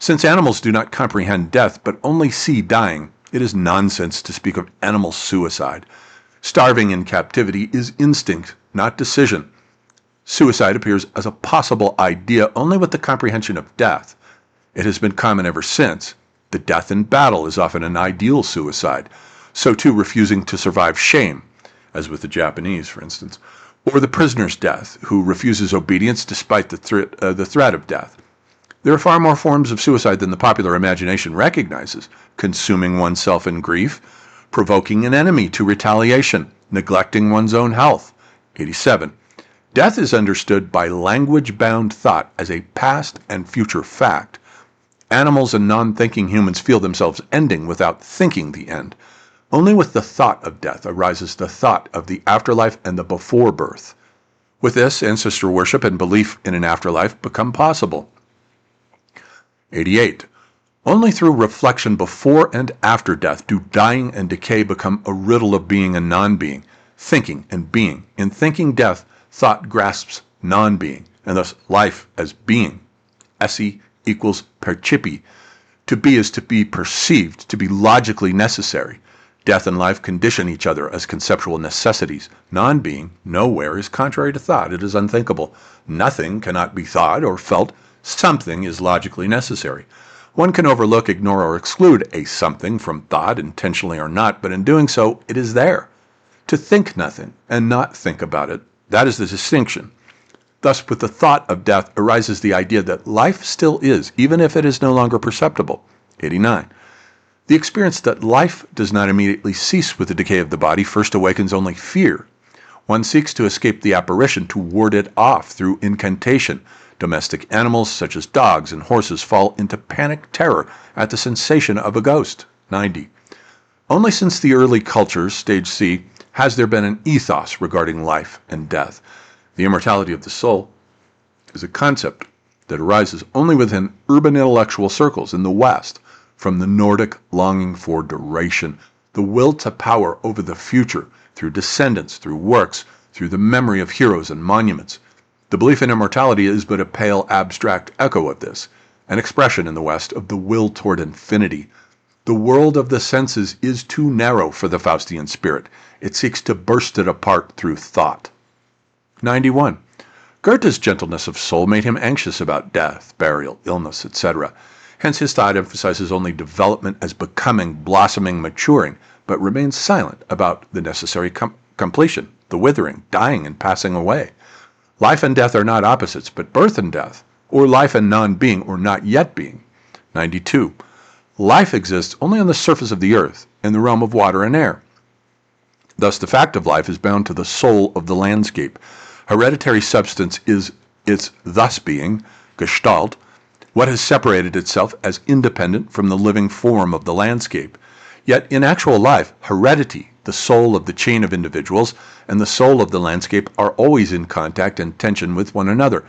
Since animals do not comprehend death but only see dying, it is nonsense to speak of animal suicide. Starving in captivity is instinct, not decision. Suicide appears as a possible idea only with the comprehension of death. It has been common ever since. The death in battle is often an ideal suicide. So too refusing to survive shame, as with the Japanese, for instance, or the prisoner's death, who refuses obedience despite the threat of death. There are far more forms of suicide than the popular imagination recognizes: consuming oneself in grief, provoking an enemy to retaliation, neglecting one's own health. 87. Death is understood by language-bound thought as a past and future fact. Animals and non-thinking humans feel themselves ending without thinking the end. Only with the thought of death arises the thought of the afterlife and the before birth. With this, ancestor worship and belief in an afterlife become possible. 88. Only through reflection before and after death do dying and decay become a riddle of being and non-being, thinking and being. In thinking death, thought grasps non-being, and thus life as being. Esse equals percipi. To be is to be perceived, to be logically necessary. Death and life condition each other as conceptual necessities. Non-being, nowhere, is contrary to thought. It is unthinkable. Nothing cannot be thought or felt. Something is logically necessary. One can overlook, ignore, or exclude a something from thought, intentionally or not, but in doing so, it is there. To think nothing and not think about it, that is the distinction. Thus, with the thought of death arises the idea that life still is, even if it is no longer perceptible. 89. The experience that life does not immediately cease with the decay of the body first awakens only fear. One seeks to escape the apparition, to ward it off through incantation. Domestic animals such as dogs and horses fall into panic terror at the sensation of a ghost. 90. Only since the early cultures, stage C, has there been an ethos regarding life and death. The immortality of the soul is a concept that arises only within urban intellectual circles in the West, from the Nordic longing for duration, the will to power over the future, through descendants, through works, through the memory of heroes and monuments. The belief in immortality is but a pale abstract echo of this, an expression in the West of the will toward infinity. The world of the senses is too narrow for the Faustian spirit. It seeks to burst it apart through thought. 91. Goethe's gentleness of soul made him anxious about death, burial, illness, etc. Hence his thought emphasizes only development as becoming, blossoming, maturing, but remains silent about the necessary completion, the withering, dying, and passing away. Life and death are not opposites, but birth and death, or life and non-being, or not yet being. 92. Life exists only on the surface of the earth, in the realm of water and air. Thus the fact of life is bound to the soul of the landscape. Hereditary substance is its thus being, Gestalt, what has separated itself as independent from the living form of the landscape. Yet in actual life, heredity, the soul of the chain of individuals, and the soul of the landscape are always in contact and tension with one another.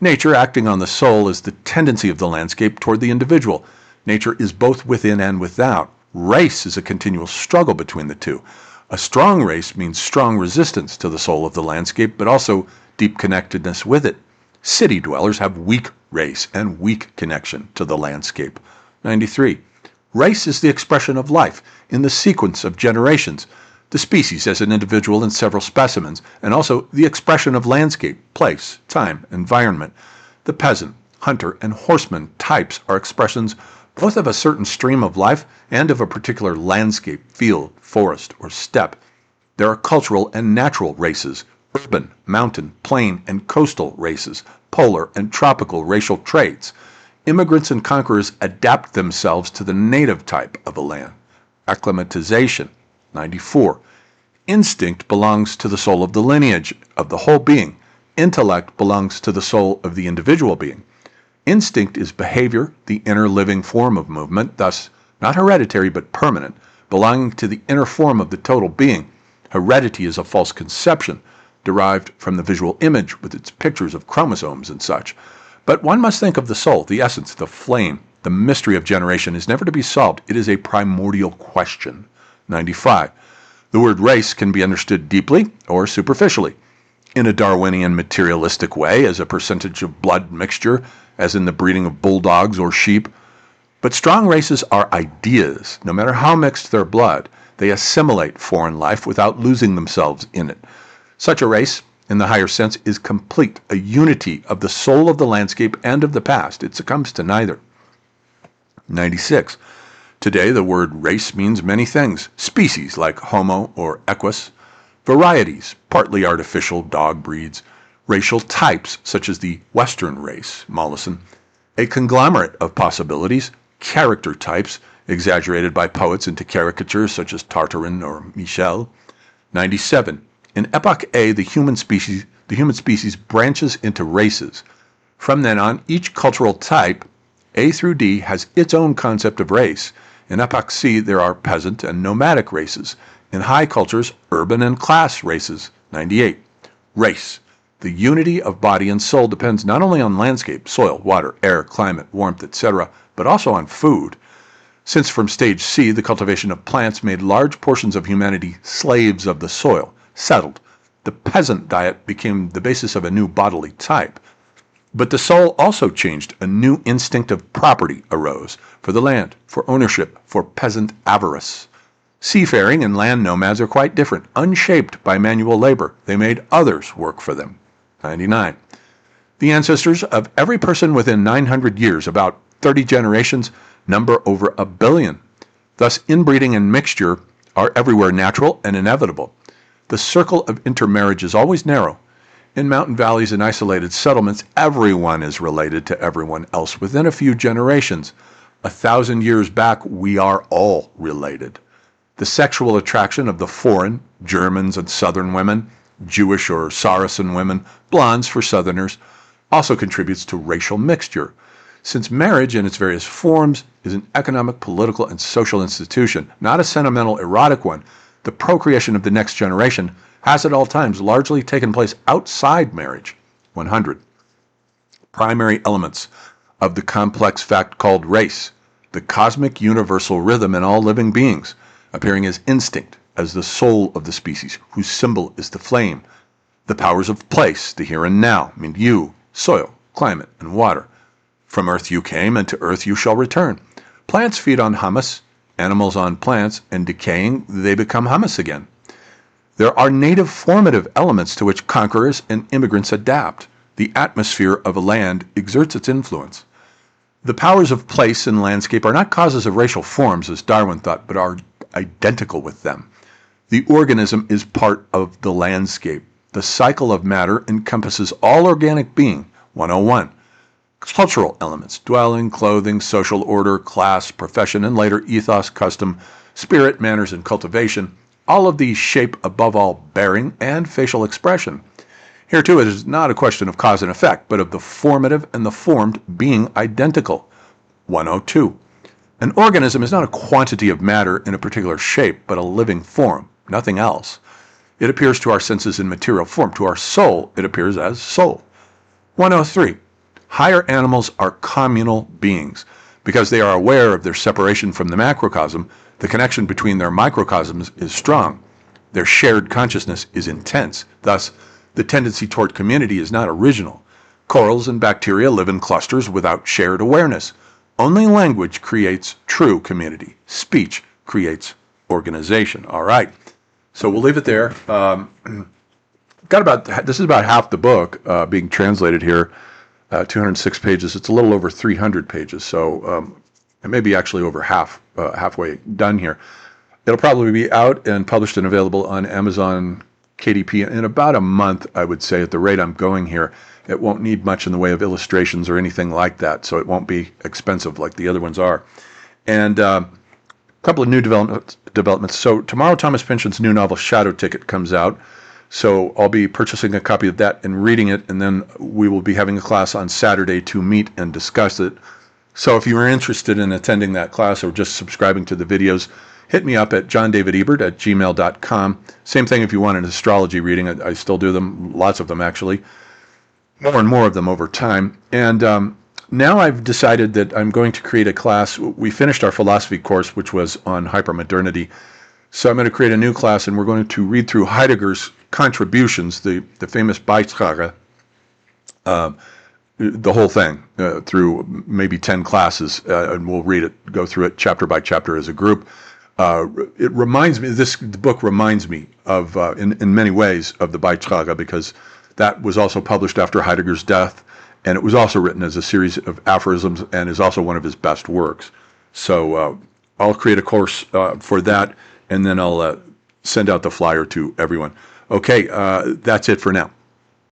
Nature acting on the soul is the tendency of the landscape toward the individual. Nature is both within and without. Race is a continual struggle between the two. A strong race means strong resistance to the soul of the landscape, but also deep connectedness with it. City dwellers have weak race and weak connection to the landscape. 93. Race is the expression of life in the sequence of generations, the species as an individual in several specimens, and also the expression of landscape, place, time, environment. The peasant, hunter, and horseman types are expressions both of a certain stream of life and of a particular landscape, field, forest, or steppe. There are cultural and natural races, urban, mountain, plain, and coastal races, polar and tropical racial traits. Immigrants and conquerors adapt themselves to the native type of a land. Acclimatization. 94. Instinct belongs to the soul of the lineage of the whole being. Intellect belongs to the soul of the individual being. Instinct is behavior, the inner living form of movement, thus not hereditary but permanent, belonging to the inner form of the total being. Heredity is a false conception, derived from the visual image with its pictures of chromosomes and such. But one must think of the soul, the essence, the flame. The mystery of generation is never to be solved. It is a primordial question. 95. The word race can be understood deeply or superficially. In a Darwinian materialistic way, as a percentage of blood mixture, as in the breeding of bulldogs or sheep, But strong races are ideas. No matter how mixed their blood, they assimilate foreign life without losing themselves in it. Such a race, in the higher sense, is complete, a unity of the soul of the landscape and of the past. It succumbs to neither. 96. Today, the word race means many things. Species, like Homo or Equus. Varieties, partly artificial dog breeds. Racial types, such as the Western race, Mollison. A conglomerate of possibilities. Character types, exaggerated by poets into caricatures such as Tartarin or Michel. 97. In Epoch A, the human species branches into races. From then on, each cultural type, A through D, has its own concept of race. In Epoch C, there are peasant and nomadic races. In high cultures, urban and class races. 98. Race. The unity of body and soul depends not only on landscape, soil, water, air, climate, warmth, etc., but also on food. Since from stage C, the cultivation of plants made large portions of humanity slaves of the soil, settled, the peasant diet became the basis of a new bodily type. But the soul also changed. A new instinct of property arose, for the land, for ownership, for peasant avarice. Seafaring and land nomads are quite different, unshaped by manual labor. They made others work for them. 99. The ancestors of every person within 900 years, about 30 generations, number over 1 billion. Thus, inbreeding and mixture are everywhere natural and inevitable. The circle of intermarriage is always narrow. In mountain valleys and isolated settlements, everyone is related to everyone else within a few generations. 1,000 years back, we are all related. The sexual attraction of the foreign, Germans and Southern women, Jewish or Saracen women, blondes for Southerners, also contributes to racial mixture. Since marriage in its various forms is an economic, political, and social institution, not a sentimental, erotic one, the procreation of the next generation has at all times largely taken place outside marriage. 100. Primary elements of the complex fact called race, the cosmic universal rhythm in all living beings, appearing as instinct, as the soul of the species, whose symbol is the flame. The powers of place, the here and now, mean you, soil, climate, and water. From earth you came, and to earth you shall return. Plants feed on humus, animals on plants, and decaying, they become humus again. There are native formative elements to which conquerors and immigrants adapt. The atmosphere of a land exerts its influence. The powers of place and landscape are not causes of racial forms, as Darwin thought, but are identical with them. The organism is part of the landscape. The cycle of matter encompasses all organic being. 101. Cultural elements, dwelling, clothing, social order, class, profession, and later ethos, custom, spirit, manners, and cultivation. All of these shape, above all, bearing and facial expression. Here, too, it is not a question of cause and effect, but of the formative and the formed being identical. 102. An organism is not a quantity of matter in a particular shape, but a living form, nothing else. It appears to our senses in material form. To our soul, it appears as soul. 103. Higher animals are communal beings. Because they are aware of their separation from the macrocosm, the connection between their microcosms is strong. Their shared consciousness is intense. Thus, the tendency toward community is not original. Corals and bacteria live in clusters without shared awareness. Only language creates true community. Speech creates organization. All right. So we'll leave it there. This is about half the book being translated here, 206 pages. It's a little over 300 pages, so it may be actually over halfway done here. It'll probably be out and published and available on Amazon KDP in about a month, I would say, at the rate I'm going here. It won't need much in the way of illustrations or anything like that, so it won't be expensive like the other ones are. And a couple of new developments. So tomorrow, Thomas Pynchon's new novel, Shadow Ticket, comes out. So I'll be purchasing a copy of that and reading it, and then we will be having a class on Saturday to meet and discuss it. So if you are interested in attending that class or just subscribing to the videos, hit me up at johndavidebert@gmail.com. Same thing if you want an astrology reading. I still do them, lots of them actually, more and more of them over time. And now I've decided that I'm going to create a class. We finished our philosophy course, which was on hypermodernity. So I'm going to create a new class, and we're going to read through Heidegger's contributions, the famous Beitrage, the whole thing through maybe 10 classes, and we'll read it, go through it chapter by chapter as a group. It reminds me, this book reminds me of, in many ways, of the Beitrage, because that was also published after Heidegger's death, and it was also written as a series of aphorisms and is also one of his best works. So I'll create a course for that, and then I'll send out the flyer to everyone. Okay, that's it for now.